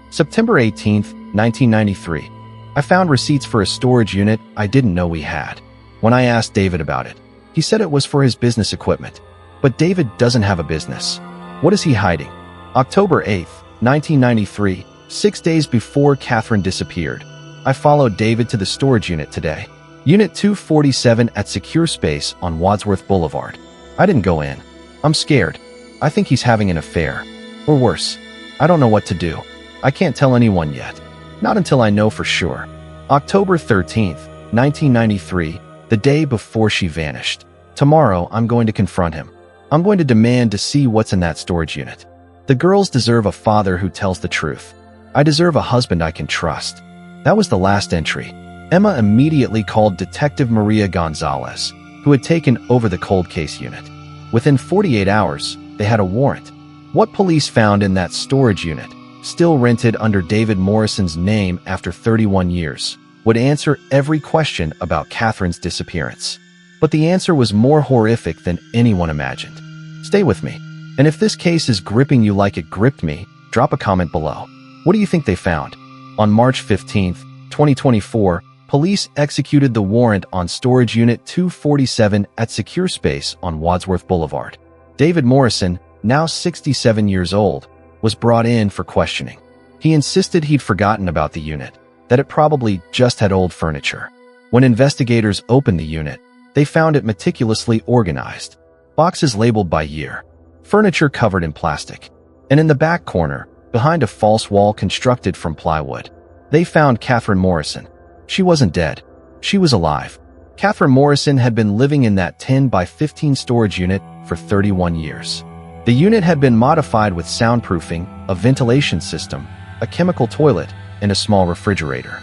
September 18th, 1993. I found receipts for a storage unit I didn't know we had. When I asked David about it, he said it was for his business equipment. But David doesn't have a business. What is he hiding? October 8th, 1993, 6 days before Catherine disappeared. I followed David to the storage unit today. Unit 247 at Secure Space on Wadsworth Boulevard. I didn't go in. I'm scared. I think he's having an affair. Or worse. I don't know what to do. I can't tell anyone yet. Not until I know for sure. October 13th, 1993, the day before she vanished. Tomorrow, I'm going to confront him. I'm going to demand to see what's in that storage unit. The girls deserve a father who tells the truth. I deserve a husband I can trust. That was the last entry. Emma immediately called Detective Maria Gonzalez, who had taken over the cold case unit. Within 48 hours, they had a warrant. What police found in that storage unit, still rented under David Morrison's name after 31 years, would answer every question about Catherine's disappearance. But the answer was more horrific than anyone imagined. Stay with me. And if this case is gripping you like it gripped me, drop a comment below. What do you think they found? On March 15th, 2024, police executed the warrant on Storage Unit 247 at Secure Space on Wadsworth Boulevard. David Morrison, now 67 years old, was brought in for questioning. He insisted he'd forgotten about the unit, that it probably just had old furniture. When investigators opened the unit, they found it meticulously organized. Boxes labeled by year. Furniture covered in plastic. And in the back corner, behind a false wall constructed from plywood, they found Catherine Morrison. She wasn't dead. She was alive. Catherine Morrison had been living in that 10 by 15 storage unit for 31 years. The unit had been modified with soundproofing, a ventilation system, a chemical toilet, and a small refrigerator.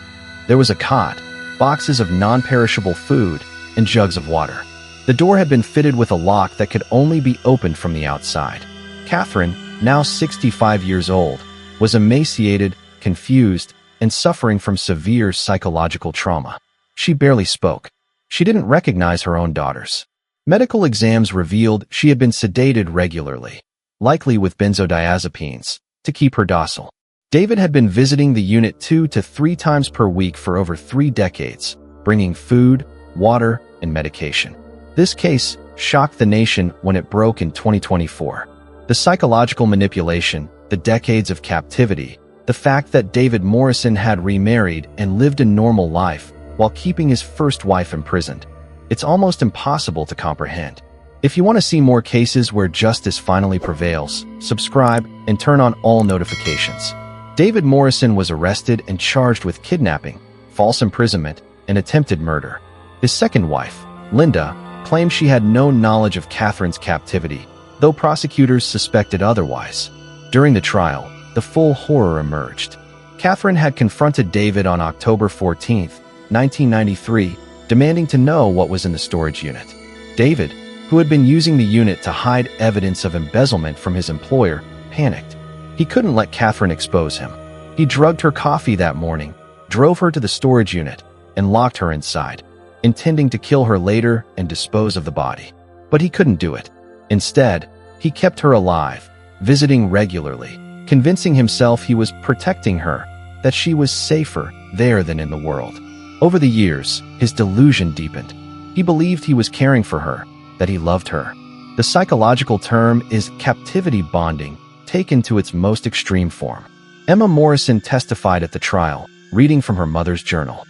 There was a cot, boxes of non-perishable food, and jugs of water. The door had been fitted with a lock that could only be opened from the outside. Catherine, now 65 years old, was emaciated, confused, and suffering from severe psychological trauma. She barely spoke. She didn't recognize her own daughters. Medical exams revealed she had been sedated regularly, likely with benzodiazepines, to keep her docile. David had been visiting the unit 2 to 3 times per week for over 3 decades, bringing food, water, and medication. This case shocked the nation when it broke in 2024. The psychological manipulation, the decades of captivity, the fact that David Morrison had remarried and lived a normal life while keeping his first wife imprisoned. It's almost impossible to comprehend. If you want to see more cases where justice finally prevails, subscribe and turn on all notifications. David Morrison was arrested and charged with kidnapping, false imprisonment, and attempted murder. His second wife, Linda, claimed she had no knowledge of Catherine's captivity, though prosecutors suspected otherwise. During the trial, the full horror emerged. Catherine had confronted David on October 14, 1993, demanding to know what was in the storage unit. David, who had been using the unit to hide evidence of embezzlement from his employer, panicked. He couldn't let Catherine expose him. He drugged her coffee that morning, drove her to the storage unit, and locked her inside, intending to kill her later and dispose of the body. But he couldn't do it. Instead, he kept her alive, visiting regularly, convincing himself he was protecting her, that she was safer there than in the world. Over the years, his delusion deepened. He believed he was caring for her, that he loved her. The psychological term is captivity bonding, taken to its most extreme form. Emma Morrison testified at the trial, reading from her mother's journal.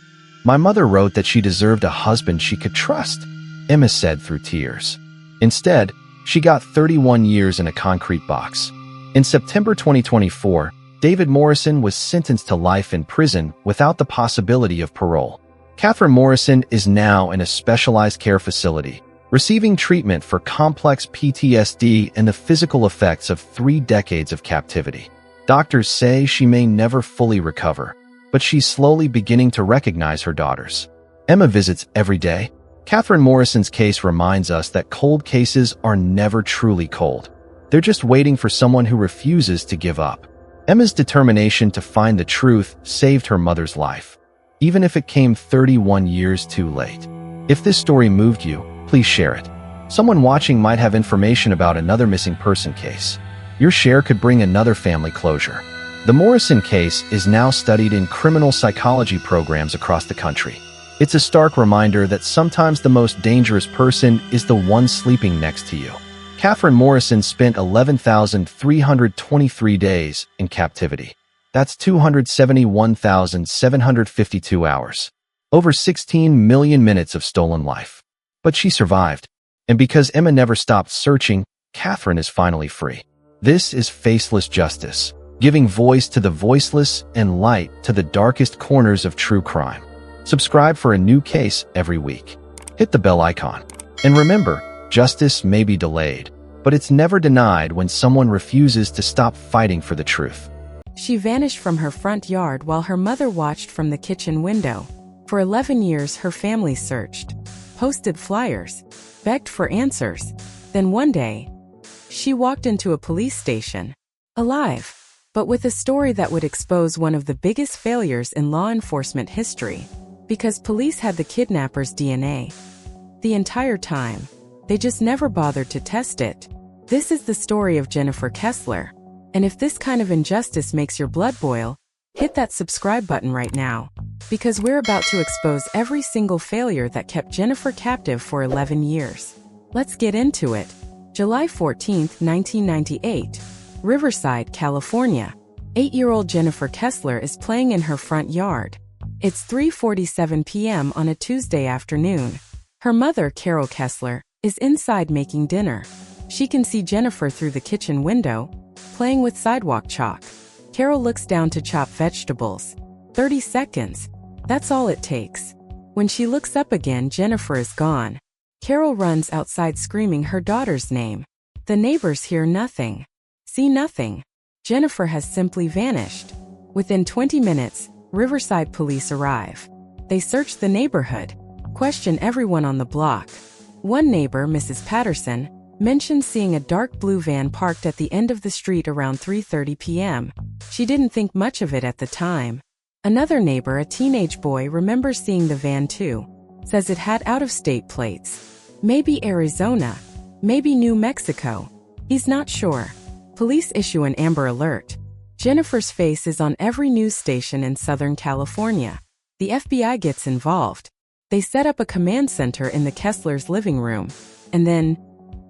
"My mother wrote that she deserved a husband she could trust," Emma said through tears. Instead, she got 31 years in a concrete box. In September 2024, David Morrison was sentenced to life in prison without the possibility of parole. Catherine Morrison is now in a specialized care facility, receiving treatment for complex PTSD and the physical effects of 3 decades of captivity. Doctors say she may never fully recover, but she's slowly beginning to recognize her daughters. Emma visits every day. Catherine Morrison's case reminds us that cold cases are never truly cold. They're just waiting for someone who refuses to give up. Emma's determination to find the truth saved her mother's life, even if it came 31 years too late. If this story moved you, please share it. Someone watching might have information about another missing person case. Your share could bring another family closure. The Morrison case is now studied in criminal psychology programs across the country. It's a stark reminder that sometimes the most dangerous person is the one sleeping next to you. Catherine Morrison spent 11,323 days in captivity. That's 271,752 hours. Over 16 million minutes of stolen life. But she survived. And because Emma never stopped searching, Catherine is finally free. This is faceless justice, giving voice to the voiceless and light to the darkest corners of true crime. Subscribe for a new case every week. Hit the bell icon. And remember, justice may be delayed, but it's never denied when someone refuses to stop fighting for the truth. She vanished from her front yard while her mother watched from the kitchen window. For 11 years, her family searched, posted flyers, begged for answers. Then one day, she walked into a police station, alive, but with a story that would expose one of the biggest failures in law enforcement history. Because police had the kidnapper's DNA. The entire time, they just never bothered to test it. This is the story of Jennifer Kessler. And if this kind of injustice makes your blood boil, hit that subscribe button right now. Because we're about to expose every single failure that kept Jennifer captive for 11 years. Let's get into it. July 14, 1998. Riverside, California. 8-year-old Jennifer Kessler is playing in her front yard. It's 3:47 p.m. on a Tuesday afternoon. Her mother, Carol Kessler, is inside making dinner. She can see Jennifer through the kitchen window, playing with sidewalk chalk. Carol looks down to chop vegetables. 30 seconds. That's all it takes. When she looks up again, Jennifer is gone. Carol runs outside screaming her daughter's name. The neighbors hear nothing, see nothing. Jennifer has simply vanished. Within 20 minutes, Riverside police arrive. They search the neighborhood, question everyone on the block. One neighbor, Mrs. Patterson, mentioned seeing a dark blue van parked at the end of the street around 3:30 p.m. She didn't think much of it at the time. Another neighbor, a teenage boy, remembers seeing the van too. Says it had out-of-state plates. Maybe Arizona, maybe New Mexico. He's not sure. Police issue an Amber Alert. Jennifer's face is on every news station in Southern California. The FBI gets involved. They set up a command center in the Kessler's living room. And then,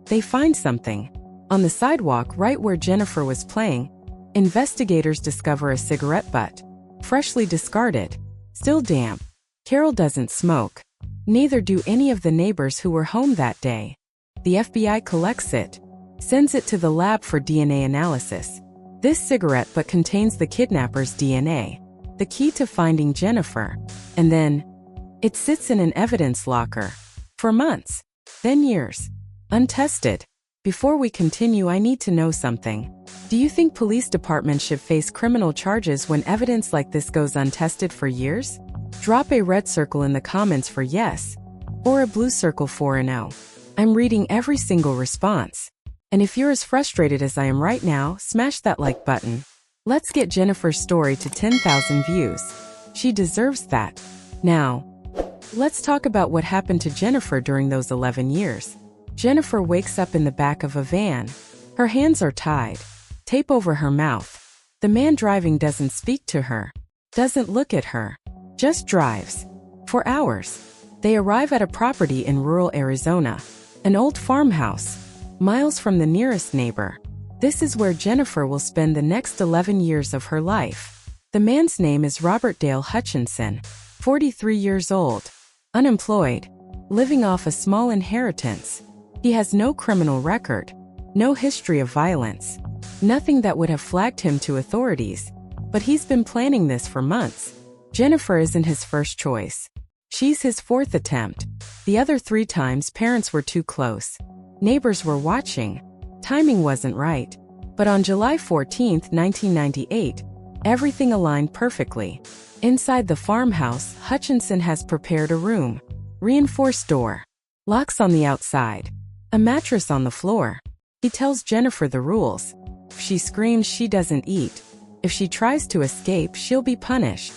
they find something. On the sidewalk right where Jennifer was playing, investigators discover a cigarette butt. Freshly discarded. Still damp. Carol doesn't smoke. Neither do any of the neighbors who were home that day. The FBI collects it. Sends it to the lab for DNA analysis. This cigarette butt contains the kidnapper's DNA. The key to finding Jennifer. And then, it sits in an evidence locker. For months. Then years. Untested. Before we continue, I need to know something. Do you think police departments should face criminal charges when evidence like this goes untested for years? Drop a red circle in the comments for yes, or a blue circle for a no. I'm reading every single response. And if you're as frustrated as I am right now, smash that like button. Let's get Jennifer's story to 10,000 views. She deserves that. Now, let's talk about what happened to Jennifer during those 11 years. Jennifer wakes up in the back of a van. Her hands are tied. Tape over her mouth. The man driving doesn't speak to her. Doesn't look at her. Just drives. For hours. They arrive at a property in rural Arizona. An old farmhouse. Miles from the nearest neighbor. This is where Jennifer will spend the next 11 years of her life. The man's name is Robert Dale Hutchinson, 43 years old, unemployed, living off a small inheritance. He has no criminal record, no history of violence, nothing that would have flagged him to authorities. But he's been planning this for months. Jennifer isn't his first choice. She's his fourth attempt. The other 3 times parents were too close. Neighbors were watching. Timing wasn't right. But on July 14, 1998, everything aligned perfectly. Inside the farmhouse, Hutchinson has prepared a room. Reinforced door. Locks on the outside. A mattress on the floor. He tells Jennifer the rules. If she screams, she doesn't eat. If she tries to escape, she'll be punished.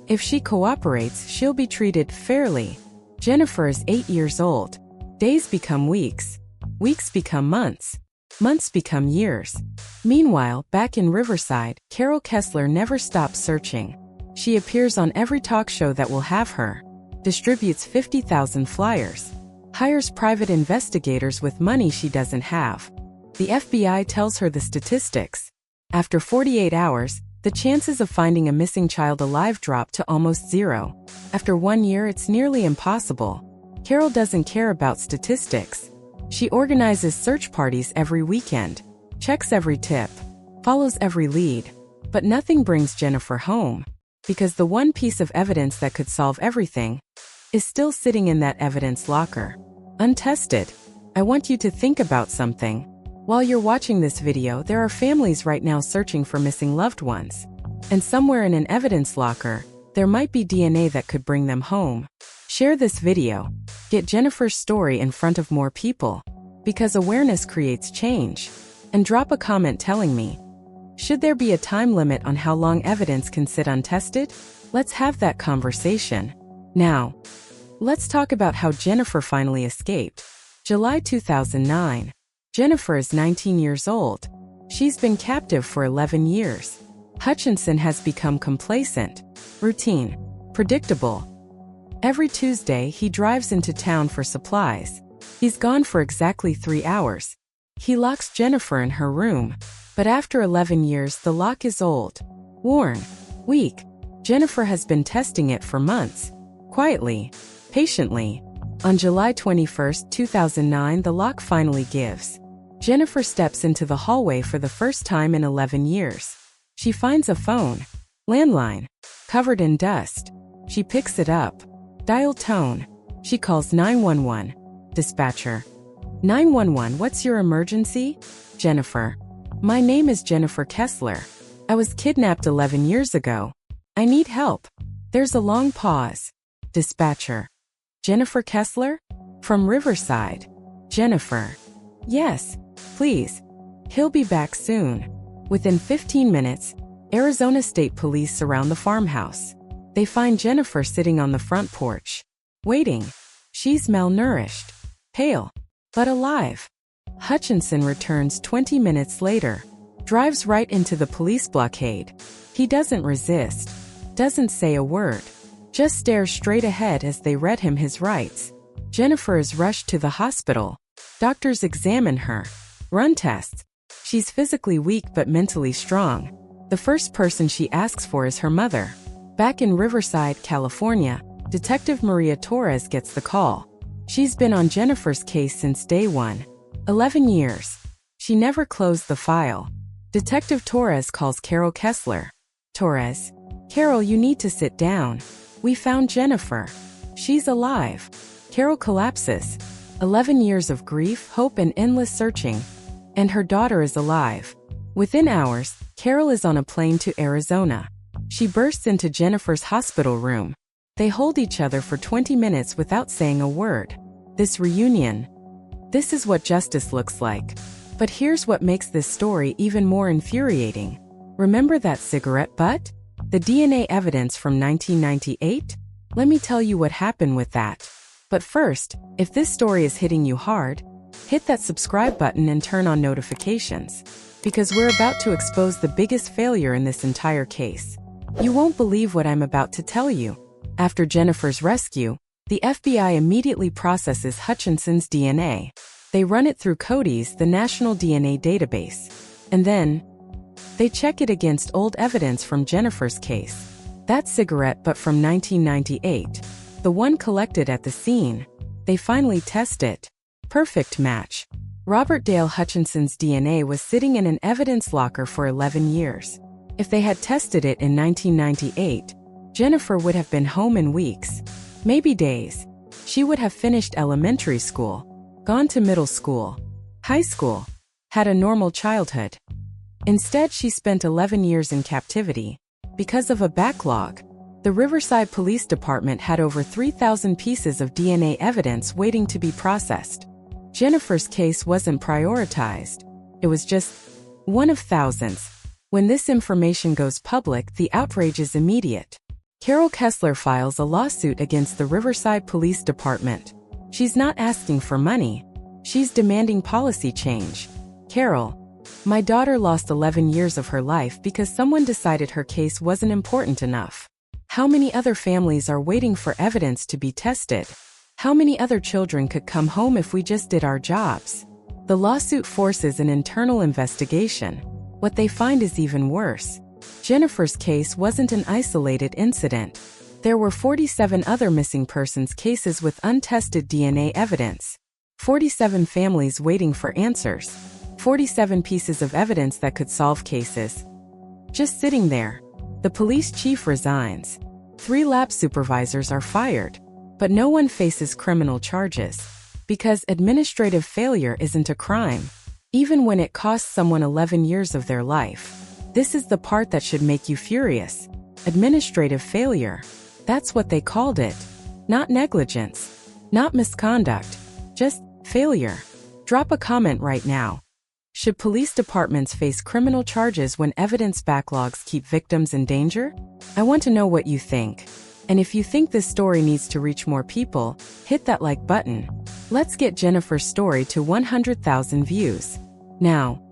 If she cooperates, she'll be treated fairly. Jennifer is 8 years old. Days become weeks. Weeks become months. Months become years. Meanwhile, back in Riverside, Carol Kessler never stops searching. She appears on every talk show that will have her, distributes 50,000 flyers, hires private investigators with money she doesn't have. The FBI tells her the statistics. After 48 hours, the chances of finding a missing child alive drop to almost 0. After 1 year, it's nearly impossible. Carol doesn't care about statistics. She organizes search parties every weekend, checks every tip, follows every lead. But nothing brings Jennifer home, because the one piece of evidence that could solve everything is still sitting in that evidence locker, untested. I want you to think about something. While you're watching this video, there are families right now searching for missing loved ones. And somewhere in an evidence locker, there might be DNA that could bring them home. Share this video. Get Jennifer's story in front of more people, because awareness creates change. And drop a comment telling me, should there be a time limit on how long evidence can sit untested? Let's have that conversation. Now, let's talk about how Jennifer finally escaped. July 2009. Jennifer is 19 years old. She's been captive for 11 years. Hutchinson has become complacent, routine, predictable. Every Tuesday, he drives into town for supplies. He's gone for exactly 3 hours. He locks Jennifer in her room. But after 11 years, the lock is old, worn, weak. Jennifer has been testing it for months. Quietly, patiently. On July 21, 2009, the lock finally gives. Jennifer steps into the hallway for the first time in 11 years. She finds a phone, landline, covered in dust. She picks it up. Dial tone. She calls 911. Dispatcher. 911, what's your emergency? Jennifer. My name is Jennifer Kessler. I was kidnapped 11 years ago. I need help. There's a long pause. Dispatcher. Jennifer Kessler? From Riverside. Jennifer. Yes, please. He'll be back soon. Within 15 minutes, Arizona State Police surround the farmhouse. They find Jennifer sitting on the front porch, waiting. She's malnourished, pale, but alive. Hutchinson returns 20 minutes later, drives right into the police blockade. He doesn't resist, doesn't say a word, just stares straight ahead as they read him his rights. Jennifer is rushed to the hospital. Doctors examine her, run tests. She's physically weak but mentally strong. The first person she asks for is her mother. Back in Riverside, California, Detective Maria Torres gets the call. She's been on Jennifer's case since day one. 11 years. She never closed the file. Detective Torres calls Carol Kessler. Torres. Carol, you need to sit down. We found Jennifer. She's alive. Carol collapses. 11 years of grief, hope, and endless searching. And her daughter is alive. Within hours, Carol is on a plane to Arizona. She bursts into Jennifer's hospital room. They hold each other for 20 minutes without saying a word. This reunion. This is what justice looks like. But here's what makes this story even more infuriating. Remember that cigarette butt? The DNA evidence from 1998? Let me tell you what happened with that. But first, if this story is hitting you hard, hit that subscribe button and turn on notifications. Because we're about to expose the biggest failure in this entire case. You won't believe what I'm about to tell you. After Jennifer's rescue, the FBI immediately processes Hutchinson's DNA. They run it through CODIS, the national DNA database. And then, they check it against old evidence from Jennifer's case. That cigarette butt from 1998. The one collected at the scene. They finally test it. Perfect match. Robert Dale Hutchinson's DNA was sitting in an evidence locker for 11 years. If they had tested it in 1998, Jennifer would have been home in weeks, maybe days. She would have finished elementary school, gone to middle school, high school, had a normal childhood. Instead, she spent 11 years in captivity. Because of a backlog, the Riverside Police Department had over 3,000 pieces of DNA evidence waiting to be processed. Jennifer's case wasn't prioritized. It was just one of thousands. When this information goes public, the outrage is immediate. Carol Kessler files a lawsuit against the Riverside Police Department. She's not asking for money. She's demanding policy change. Carol, my daughter lost 11 years of her life because someone decided her case wasn't important enough. How many other families are waiting for evidence to be tested? How many other children could come home if we just did our jobs? The lawsuit forces an internal investigation. What they find is even worse. Jennifer's case wasn't an isolated incident. There were 47 other missing persons cases with untested DNA evidence. 47 families waiting for answers. 47 pieces of evidence that could solve cases. Just sitting there. The police chief resigns. 3 lab supervisors are fired. But no one faces criminal charges. Because administrative failure isn't a crime. Even when it costs someone 11 years of their life. This is the part that should make you furious. Administrative failure. That's what they called it. Not negligence. Not misconduct. Just failure. Drop a comment right now. Should police departments face criminal charges when evidence backlogs keep victims in danger? I want to know what you think. And if you think this story needs to reach more people, hit that like button. Let's get Jennifer's story to 100,000 views. Now,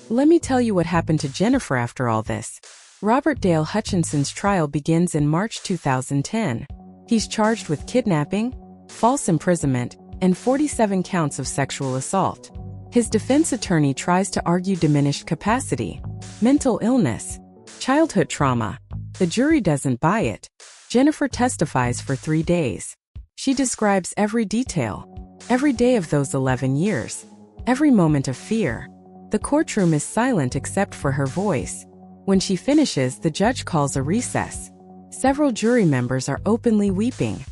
let me tell you what happened to Jennifer after all this. Robert Dale Hutchinson's trial begins in March 2010. He's charged with kidnapping, false imprisonment, and 47 counts of sexual assault. His defense attorney tries to argue diminished capacity, mental illness, childhood trauma. The jury doesn't buy it. Jennifer testifies for 3 days. She describes every detail, every day of those 11 years, every moment of fear. The courtroom is silent except for her voice. When she finishes, the judge calls a recess. Several jury members are openly weeping.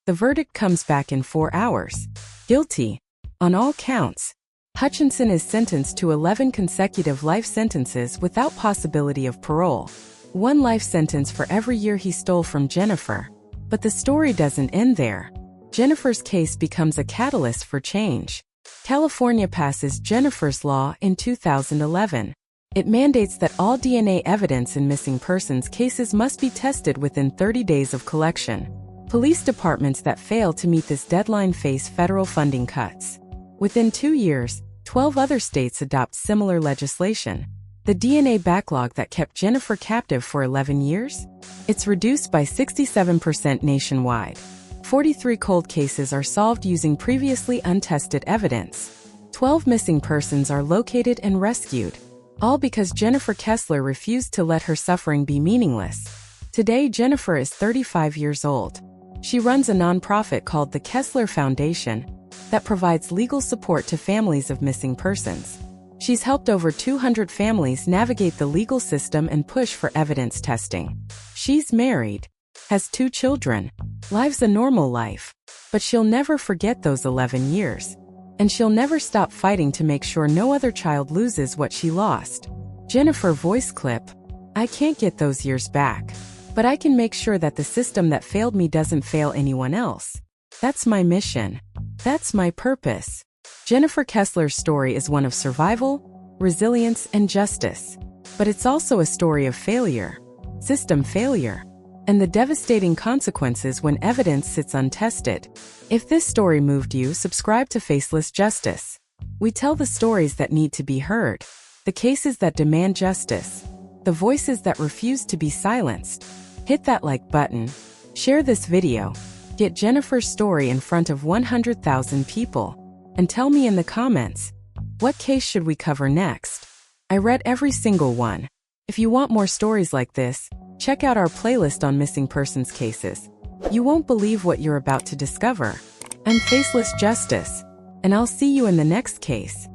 The verdict comes back in 4 hours. Guilty. On all counts. Hutchinson is sentenced to 11 consecutive life sentences without possibility of parole. 1 life sentence for every year he stole from Jennifer. But the story doesn't end there. Jennifer's case becomes a catalyst for change. California passes Jennifer's Law in 2011. It mandates that all DNA evidence in missing persons cases must be tested within 30 days of collection. Police departments that fail to meet this deadline face federal funding cuts. Within 2 years, 12 other states adopt similar legislation. The DNA backlog that kept Jennifer captive for 11 years? It's reduced by 67% nationwide. 43 cold cases are solved using previously untested evidence. 12 missing persons are located and rescued. All because Jennifer Kessler refused to let her suffering be meaningless. Today, Jennifer is 35 years old. She runs a nonprofit called the Kessler Foundation that provides legal support to families of missing persons. She's helped over 200 families navigate the legal system and push for evidence testing. She's married, has 2 children, lives a normal life, but she'll never forget those 11 years. And she'll never stop fighting to make sure no other child loses what she lost. Jennifer voice clip: I can't get those years back, but I can make sure that the system that failed me doesn't fail anyone else. That's my mission. That's my purpose. Jennifer Kessler's story is one of survival, resilience, and justice. But it's also a story of failure, system failure, and the devastating consequences when evidence sits untested. If this story moved you, subscribe to Faceless Justice. We tell the stories that need to be heard, the cases that demand justice, the voices that refuse to be silenced. Hit that like button, share this video, get Jennifer's story in front of 100,000 people, and tell me in the comments, what case should we cover next? I read every single one. If you want more stories like this, check out our playlist on missing persons cases. You won't believe what you're about to discover. I'm Faceless Justice, and I'll see you in the next case.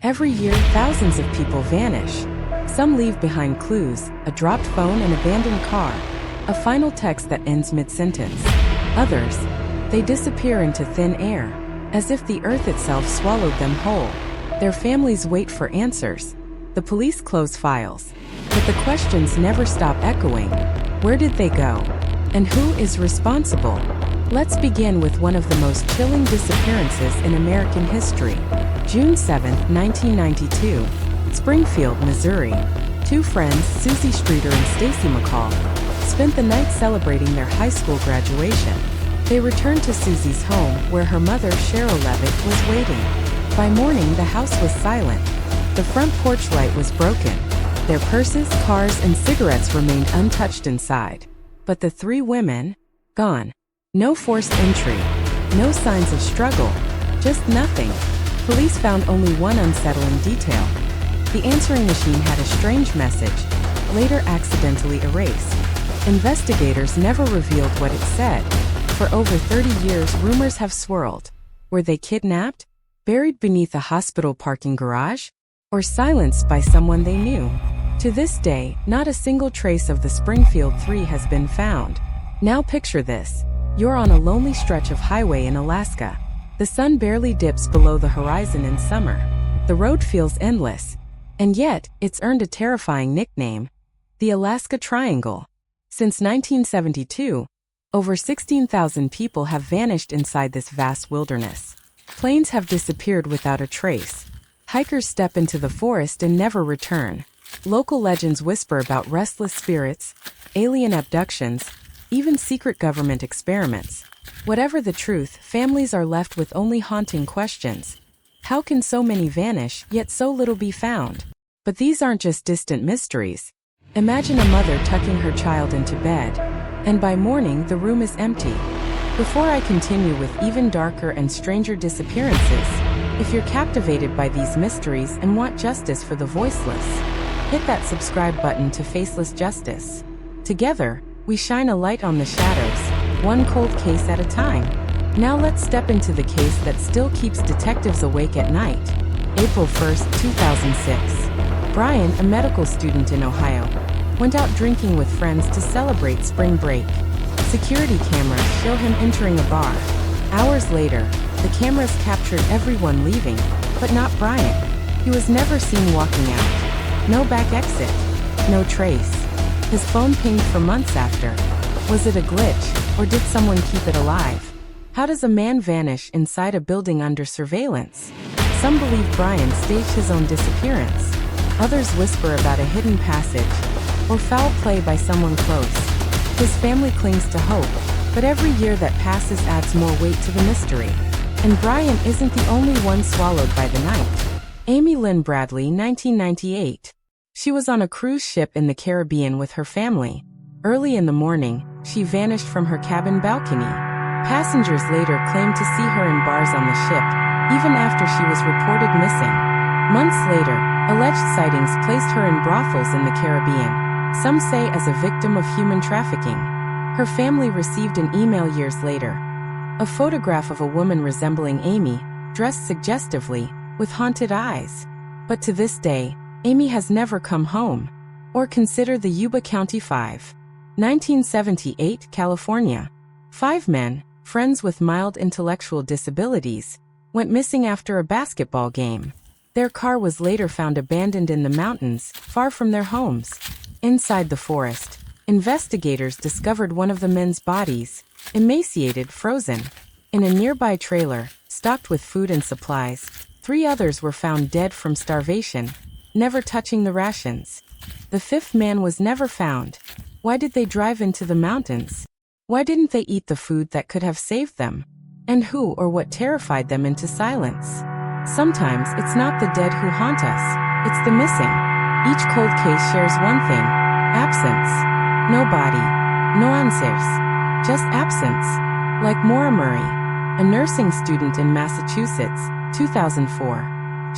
Every year, thousands of people vanish. Some leave behind clues, a dropped phone, an abandoned car, a final text that ends mid-sentence. Others, they disappear into thin air, as if the earth itself swallowed them whole. Their families wait for answers. The police close files. But the questions never stop echoing. Where did they go? And who is responsible? Let's begin with one of the most chilling disappearances in American history. June 7, 1992, Springfield, Missouri. Two friends, Susie Streeter and Stacy McCall, spent the night celebrating their high school graduation. They returned to Susie's home, where her mother, Cheryl Levitt, was waiting. By morning, the house was silent. The front porch light was broken. Their purses, cars, and cigarettes remained untouched inside. But the three women, gone. No forced entry. No signs of struggle. Just nothing. Police found only one unsettling detail. The answering machine had a strange message, later accidentally erased. Investigators never revealed what it said. For over 30 years, rumors have swirled. Were they kidnapped? Buried beneath a hospital parking garage? Or silenced by someone they knew? To this day, not a single trace of the Springfield Three has been found. Now picture this. You're on a lonely stretch of highway in Alaska. The sun barely dips below the horizon in summer. The road feels endless. And yet, it's earned a terrifying nickname: the Alaska Triangle. Since 1972, over 16,000 people have vanished inside this vast wilderness. Planes have disappeared without a trace. Hikers step into the forest and never return. Local legends whisper about restless spirits, alien abductions, even secret government experiments. Whatever the truth, families are left with only haunting questions. How can so many vanish, yet so little be found? But these aren't just distant mysteries. Imagine a mother tucking her child into bed, and by morning the room is empty. Before I continue with even darker and stranger disappearances, if you're captivated by these mysteries and want justice for the voiceless, hit that subscribe button to Faceless Justice. Together, we shine a light on the shadows, one cold case at a time. Now let's step into the case that still keeps detectives awake at night. April 1st, 2006. Brian, a medical student in Ohio, went out drinking with friends to celebrate spring break. Security cameras show him entering a bar. Hours later, the cameras captured everyone leaving, but not Brian. He was never seen walking out. No back exit. No trace. His phone pinged for months after. Was it a glitch, or did someone keep it alive? How does a man vanish inside a building under surveillance? Some believe Brian staged his own disappearance. Others whisper about a hidden passage, or foul play by someone close. His family clings to hope, but every year that passes adds more weight to the mystery. And Brian isn't the only one swallowed by the night. Amy Lynn Bradley, 1998. She was on a cruise ship in the Caribbean with her family. Early in the morning, she vanished from her cabin balcony. Passengers later claimed to see her in bars on the ship, even after she was reported missing. Months later, alleged sightings placed her in brothels in the Caribbean, some say as a victim of human trafficking. Her family received an email years later. A photograph of a woman resembling Amy, dressed suggestively, with haunted eyes. But to this day, Amy has never come home. Or consider the Yuba County Five. 1978, California. 5 men, friends with mild intellectual disabilities, went missing after a basketball game. Their car was later found abandoned in the mountains, far from their homes. Inside the forest, investigators discovered one of the men's bodies, emaciated, frozen. In a nearby trailer, stocked with food and supplies, 3 others were found dead from starvation, never touching the rations. The 5th man was never found. Why did they drive into the mountains? Why didn't they eat the food that could have saved them? And who or what terrified them into silence? Sometimes it's not the dead who haunt us, it's the missing. Each cold case shares one thing: absence. No body, no answers, just absence. Like Maura Murray, a nursing student in Massachusetts, 2004.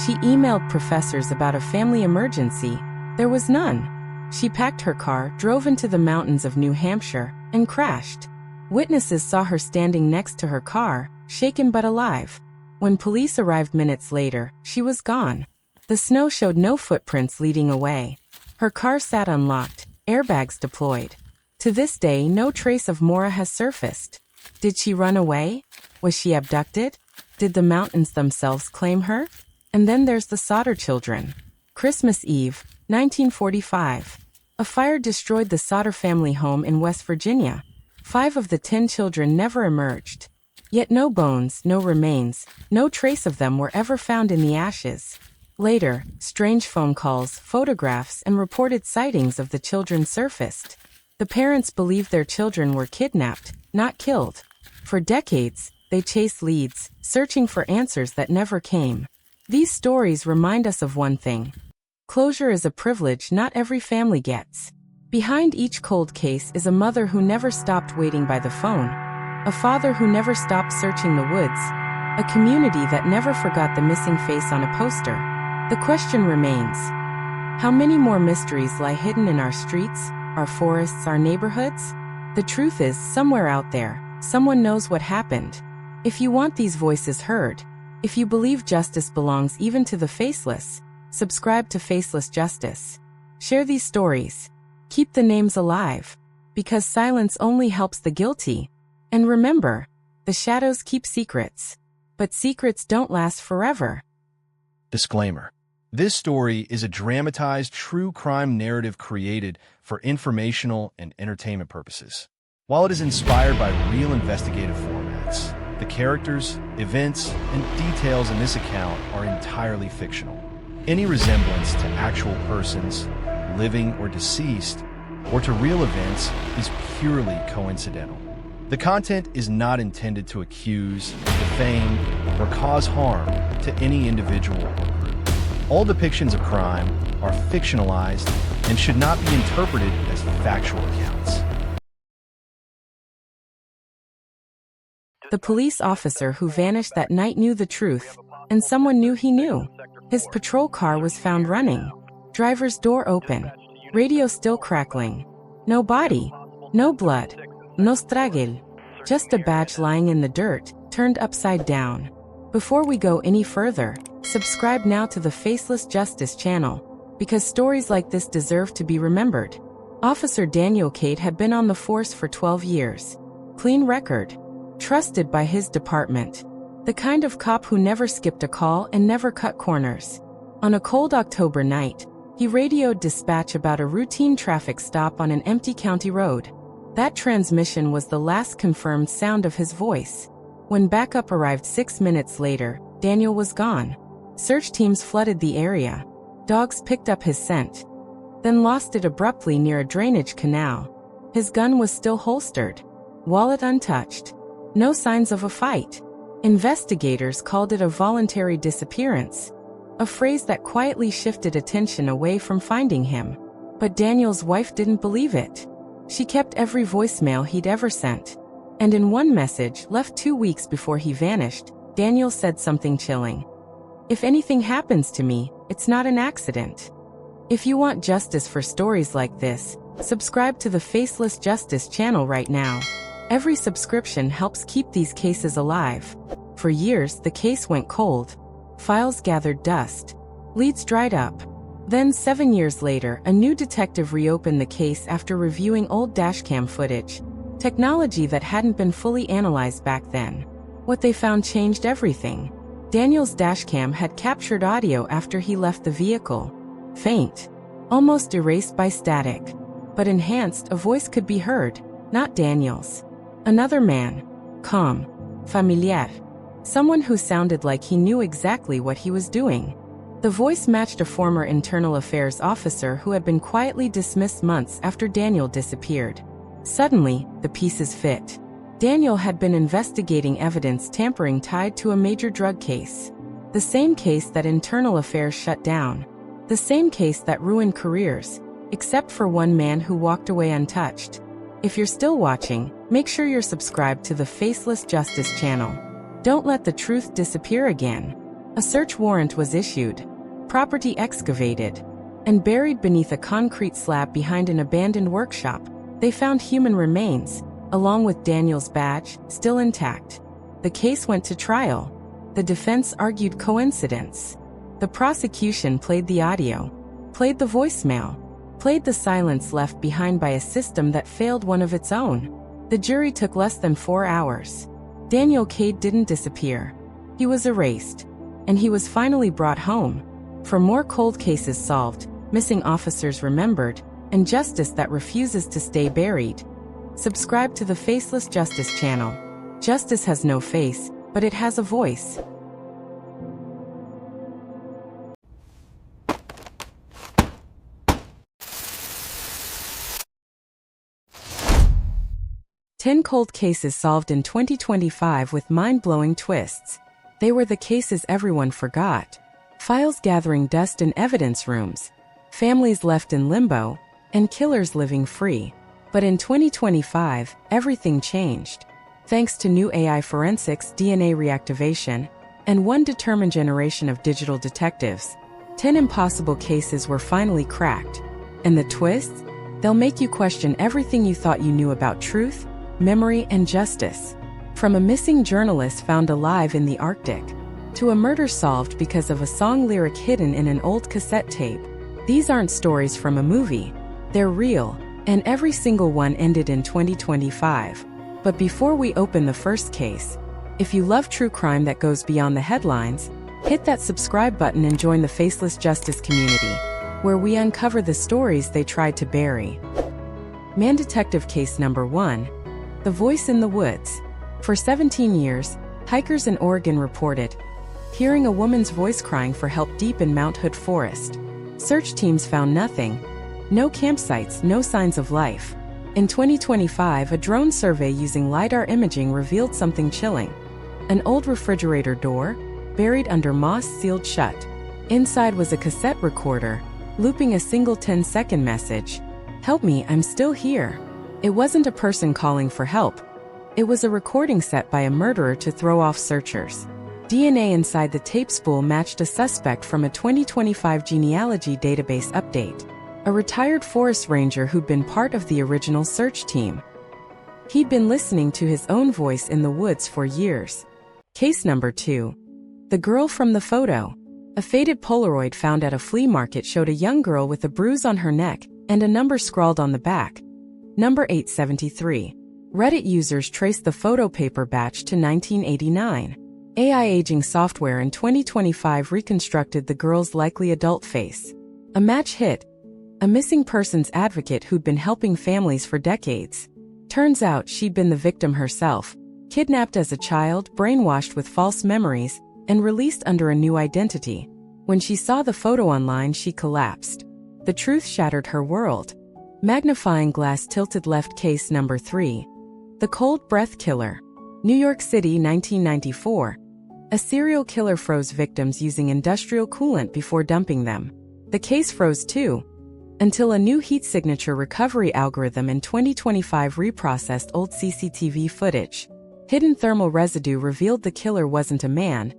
She emailed professors about a family emergency. There was none. She packed her car, drove into the mountains of New Hampshire, and crashed. Witnesses saw her standing next to her car, shaken but alive. When police arrived minutes later, she was gone. The snow showed no footprints leading away. Her car sat unlocked, airbags deployed. To this day, no trace of Maura has surfaced. Did she run away? Was she abducted? Did the mountains themselves claim her? And then there's the Sauter children. Christmas Eve, 1945. A fire destroyed the Sauter family home in West Virginia. 5 of the 10 children never emerged. Yet no bones, no remains, no trace of them were ever found in the ashes. Later, strange phone calls, photographs, and reported sightings of the children surfaced. The parents believed their children were kidnapped, not killed. For decades, they chased leads, searching for answers that never came. These stories remind us of one thing. Closure is a privilege not every family gets. Behind each cold case is a mother who never stopped waiting by the phone, a father who never stopped searching the woods, a community that never forgot the missing face on a poster. The question remains: how many more mysteries lie hidden in our streets, our forests, our neighborhoods? The truth is, somewhere out there, someone knows what happened. If you want these voices heard, if you believe justice belongs even to the faceless, subscribe to Faceless Justice. Share these stories. Keep the names alive, because silence only helps the guilty. And remember, the shadows keep secrets, but secrets don't last forever. Disclaimer. This story is a dramatized true crime narrative created for informational and entertainment purposes. While it is inspired by real investigative formats, the characters, events, and details in this account are entirely fictional. Any resemblance to actual persons, living or deceased, or to real events is purely coincidental. The content is not intended to accuse, defame, or cause harm to any individual or group. All depictions of crime are fictionalized and should not be interpreted as factual accounts. The police officer who vanished that night knew the truth, and someone knew he knew. His patrol car was found running. Driver's door open. Radio still crackling. No body. No blood. No straggle. Just a badge lying in the dirt, turned upside down. Before we go any further, subscribe now to the Faceless Justice channel, because stories like this deserve to be remembered. Officer Daniel Cade had been on the force for 12 years. Clean record. Trusted by his department. The kind of cop who never skipped a call and never cut corners. On a cold October night, he radioed dispatch about a routine traffic stop on an empty county road. That transmission was the last confirmed sound of his voice. When backup arrived 6 minutes later, Daniel was gone. Search teams flooded the area. Dogs picked up his scent, then lost it abruptly near a drainage canal. His gun was still holstered, wallet untouched. No signs of a fight. Investigators called it a voluntary disappearance, a phrase that quietly shifted attention away from finding him. But Daniel's wife didn't believe it. She kept every voicemail he'd ever sent. And in one message, left 2 weeks before he vanished, Daniel said something chilling. "If anything happens to me, it's not an accident." If you want justice for stories like this, subscribe to the Faceless Justice channel right now. Every subscription helps keep these cases alive. For years, the case went cold. Files gathered dust. Leads dried up. Then 7 years later, a new detective reopened the case after reviewing old dashcam footage, technology that hadn't been fully analyzed back then. What they found changed everything. Daniel's dashcam had captured audio after he left the vehicle. Faint, almost erased by static, but enhanced, a voice could be heard, not Daniel's. Another man, calm, familiar, someone who sounded like he knew exactly what he was doing. The voice matched a former internal affairs officer who had been quietly dismissed months after Daniel disappeared. Suddenly, the pieces fit. Daniel had been investigating evidence tampering tied to a major drug case. The same case that internal affairs shut down. The same case that ruined careers, except for one man who walked away untouched. If you're still watching, make sure you're subscribed to the Faceless Justice channel. Don't let the truth disappear again. A search warrant was issued, property excavated, and buried beneath a concrete slab behind an abandoned workshop, they found human remains, along with Daniel's badge, still intact. The case went to trial. The defense argued coincidence. The prosecution played the audio, played the voicemail, played the silence left behind by a system that failed one of its own. The jury took less than 4 hours. Daniel Cade didn't disappear. He was erased. And he was finally brought home. For more cold cases solved, missing officers remembered, and justice that refuses to stay buried, subscribe to the Faceless Justice channel. Justice has no face, but it has a voice. Ten cold cases solved in 2025 with mind-blowing twists. They were the cases everyone forgot. Files gathering dust in evidence rooms, families left in limbo, and killers living free. But in 2025, everything changed. Thanks to new AI forensics, DNA reactivation, and one determined generation of digital detectives, 10 impossible cases were finally cracked. And the twists? They'll make you question everything you thought you knew about truth, memory, and justice. From a missing journalist found alive in the Arctic, to a murder solved because of a song lyric hidden in an old cassette tape. These aren't stories from a movie. They're real, and every single one ended in 2025. But before we open the first case, if you love true crime that goes beyond the headlines, hit that subscribe button and join the Faceless Justice community, where we uncover the stories they tried to bury. Man Detective Case Number 1. The Voice in the Woods. For 17 years, hikers in Oregon reported hearing a woman's voice crying for help deep in Mount Hood Forest. Search teams found nothing. No campsites, no signs of life. In 2025, a drone survey using LiDAR imaging revealed something chilling. An old refrigerator door, buried under moss, sealed shut. Inside was a cassette recorder, looping a single 10-second message. "Help me, I'm still here." It wasn't a person calling for help. It was a recording set by a murderer to throw off searchers. DNA inside the tape spool matched a suspect from a 2025 genealogy database update. A retired forest ranger who'd been part of the original search team. He'd been listening to his own voice in the woods for years. Case Number 2. The Girl from the Photo. A faded Polaroid found at a flea market showed a young girl with a bruise on her neck and a number scrawled on the back. Number 873. Reddit users traced the photo paper batch to 1989. AI aging software in 2025 reconstructed the girl's likely adult face. A match hit. A missing persons advocate who'd been helping families for decades. Turns out she'd been the victim herself, kidnapped as a child, brainwashed with false memories, and released under a new identity. When she saw the photo online, she collapsed. The truth shattered her world. Magnifying glass tilted left. Case Number 3. The Cold Breath Killer. New York City, 1994. A serial killer froze victims using industrial coolant before dumping them. The case froze too, until a new heat signature recovery algorithm in 2025 reprocessed old CCTV footage. Hidden thermal residue revealed the killer wasn't a man,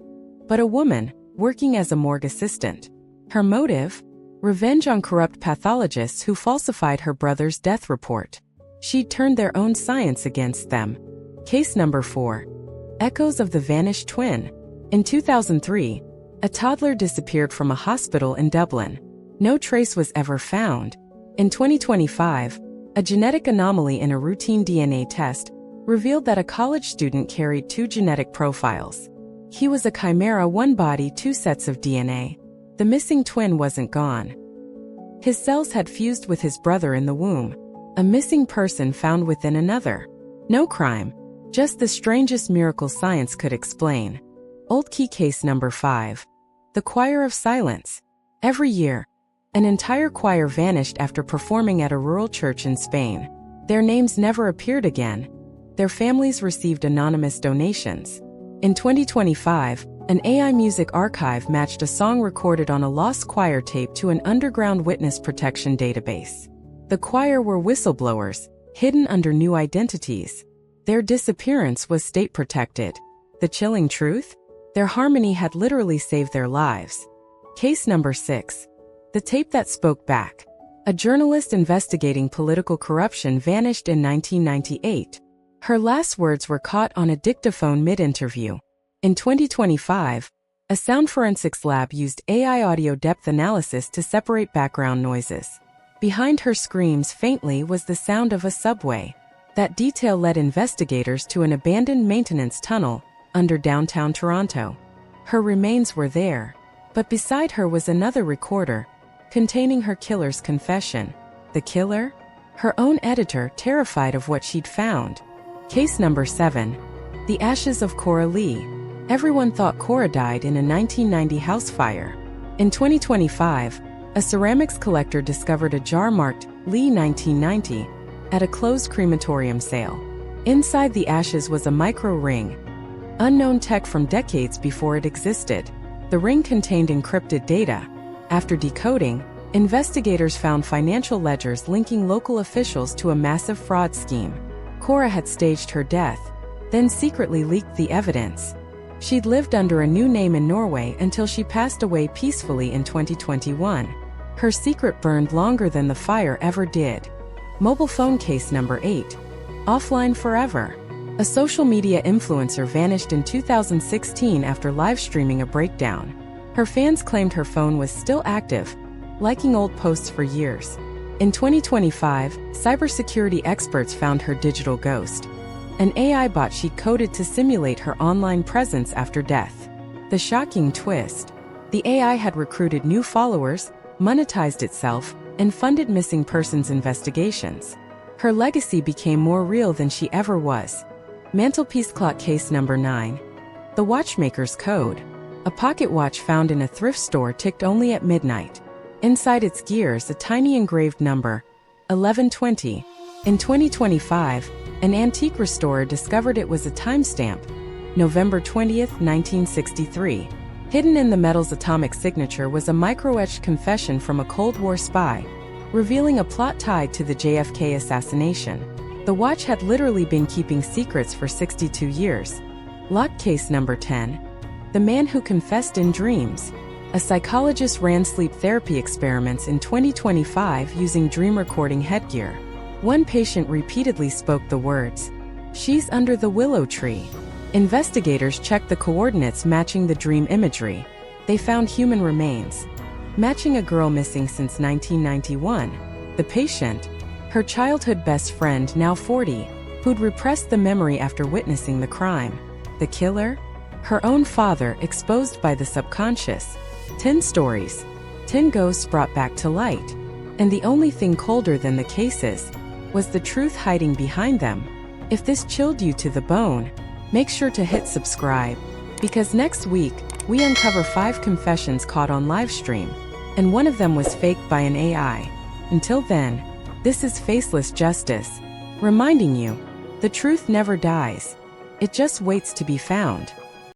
but a woman, working as a morgue assistant. Her motive? Revenge on corrupt pathologists who falsified her brother's death report. She'd turned their own science against them. Case Number 4. Echoes of the Vanished Twin. In 2003, a toddler disappeared from a hospital in Dublin. No trace was ever found. In 2025, a genetic anomaly in a routine DNA test revealed that a college student carried 2 genetic profiles. He was a chimera, one body, 2 sets of DNA. The missing twin wasn't gone. His cells had fused with his brother in the womb. A missing person found within another. No crime, just the strangest miracle science could explain. Old Key Case Number 5. The Choir of Silence. Every year, an entire choir vanished after performing at a rural church in Spain. Their names never appeared again. Their families received anonymous donations. In 2025, an AI music archive matched a song recorded on a lost choir tape to an underground witness protection database. The choir were whistleblowers, hidden under new identities. Their disappearance was state protected. The chilling truth? Their harmony had literally saved their lives. Case Number 6. The Tape That Spoke Back. A journalist investigating political corruption vanished in 1998. Her last words were caught on a dictaphone mid-interview. In 2025, a sound forensics lab used AI audio depth analysis to separate background noises. Behind her screams faintly was the sound of a subway. That detail led investigators to an abandoned maintenance tunnel under downtown Toronto. Her remains were there, but beside her was another recorder containing her killer's confession. The killer? Her own editor, terrified of what she'd found. Case number 7. The ashes of Cora Lee. Everyone thought Cora died in a 1990 house fire. In 2025, a ceramics collector discovered a jar marked Lee 1990 at a closed crematorium sale. Inside the ashes was a micro ring, unknown tech from decades before it existed. The ring contained encrypted data. After decoding, investigators found financial ledgers linking local officials to a massive fraud scheme. Cora had staged her death, then secretly leaked the evidence. She'd lived under a new name in Norway until she passed away peacefully in 2021. Her secret burned longer than the fire ever did. Mobile phone case number 8. Offline forever. A social media influencer vanished in 2016 after live streaming a breakdown. Her fans claimed her phone was still active, liking old posts for years. In 2025, cybersecurity experts found her digital ghost, an AI bot she'd coded to simulate her online presence after death. The shocking twist: the AI had recruited new followers, monetized itself, and funded missing persons investigations. Her legacy became more real than she ever was. Mantelpiece clock case number 9. The watchmaker's code. A pocket watch found in a thrift store ticked only at midnight. Inside its gears, a tiny engraved number, 1120. In 2025, an antique restorer discovered it was a timestamp, November 20th, 1963. Hidden in the metal's atomic signature was a micro-etched confession from a Cold War spy, revealing a plot tied to the JFK assassination. The watch had literally been keeping secrets for 62 years. Lock case number 10. The man who confessed in dreams. A psychologist ran sleep therapy experiments in 2025 using dream recording headgear. One patient repeatedly spoke the words, "She's under the willow tree." Investigators checked the coordinates matching the dream imagery. They found human remains, matching a girl missing since 1991. The patient, her childhood best friend, now 40, who'd repressed the memory after witnessing the crime. The killer? Her own father, exposed by the subconscious. 10 stories, 10 ghosts brought back to light. And the only thing colder than the cases was the truth hiding behind them. If this chilled you to the bone, make sure to hit subscribe, because next week, we uncover 5 confessions caught on live stream, and one of them was faked by an AI. Until then, this is Faceless Justice, reminding you, the truth never dies. It just waits to be found.